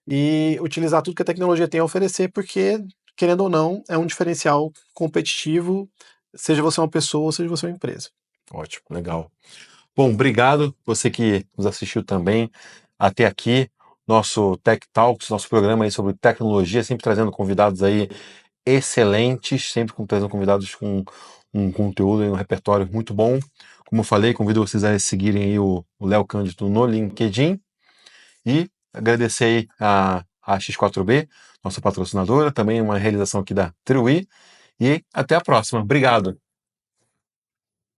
e utilizar tudo que a tecnologia tem a oferecer, porque, querendo ou não, é um diferencial competitivo, seja você uma pessoa ou seja você uma empresa. ótimo, legal. Bom, obrigado você que nos assistiu também até aqui. Nosso Tech Talks, nosso programa aí sobre tecnologia, sempre trazendo convidados aí excelentes, sempre trazendo convidados com um conteúdo e um repertório muito bom. Como eu falei, convido vocês a seguirem aí o Léo Cândido no LinkedIn e agradecer aí a X4B, nossa patrocinadora, também uma realização aqui da Triwi, e até a próxima. Obrigado.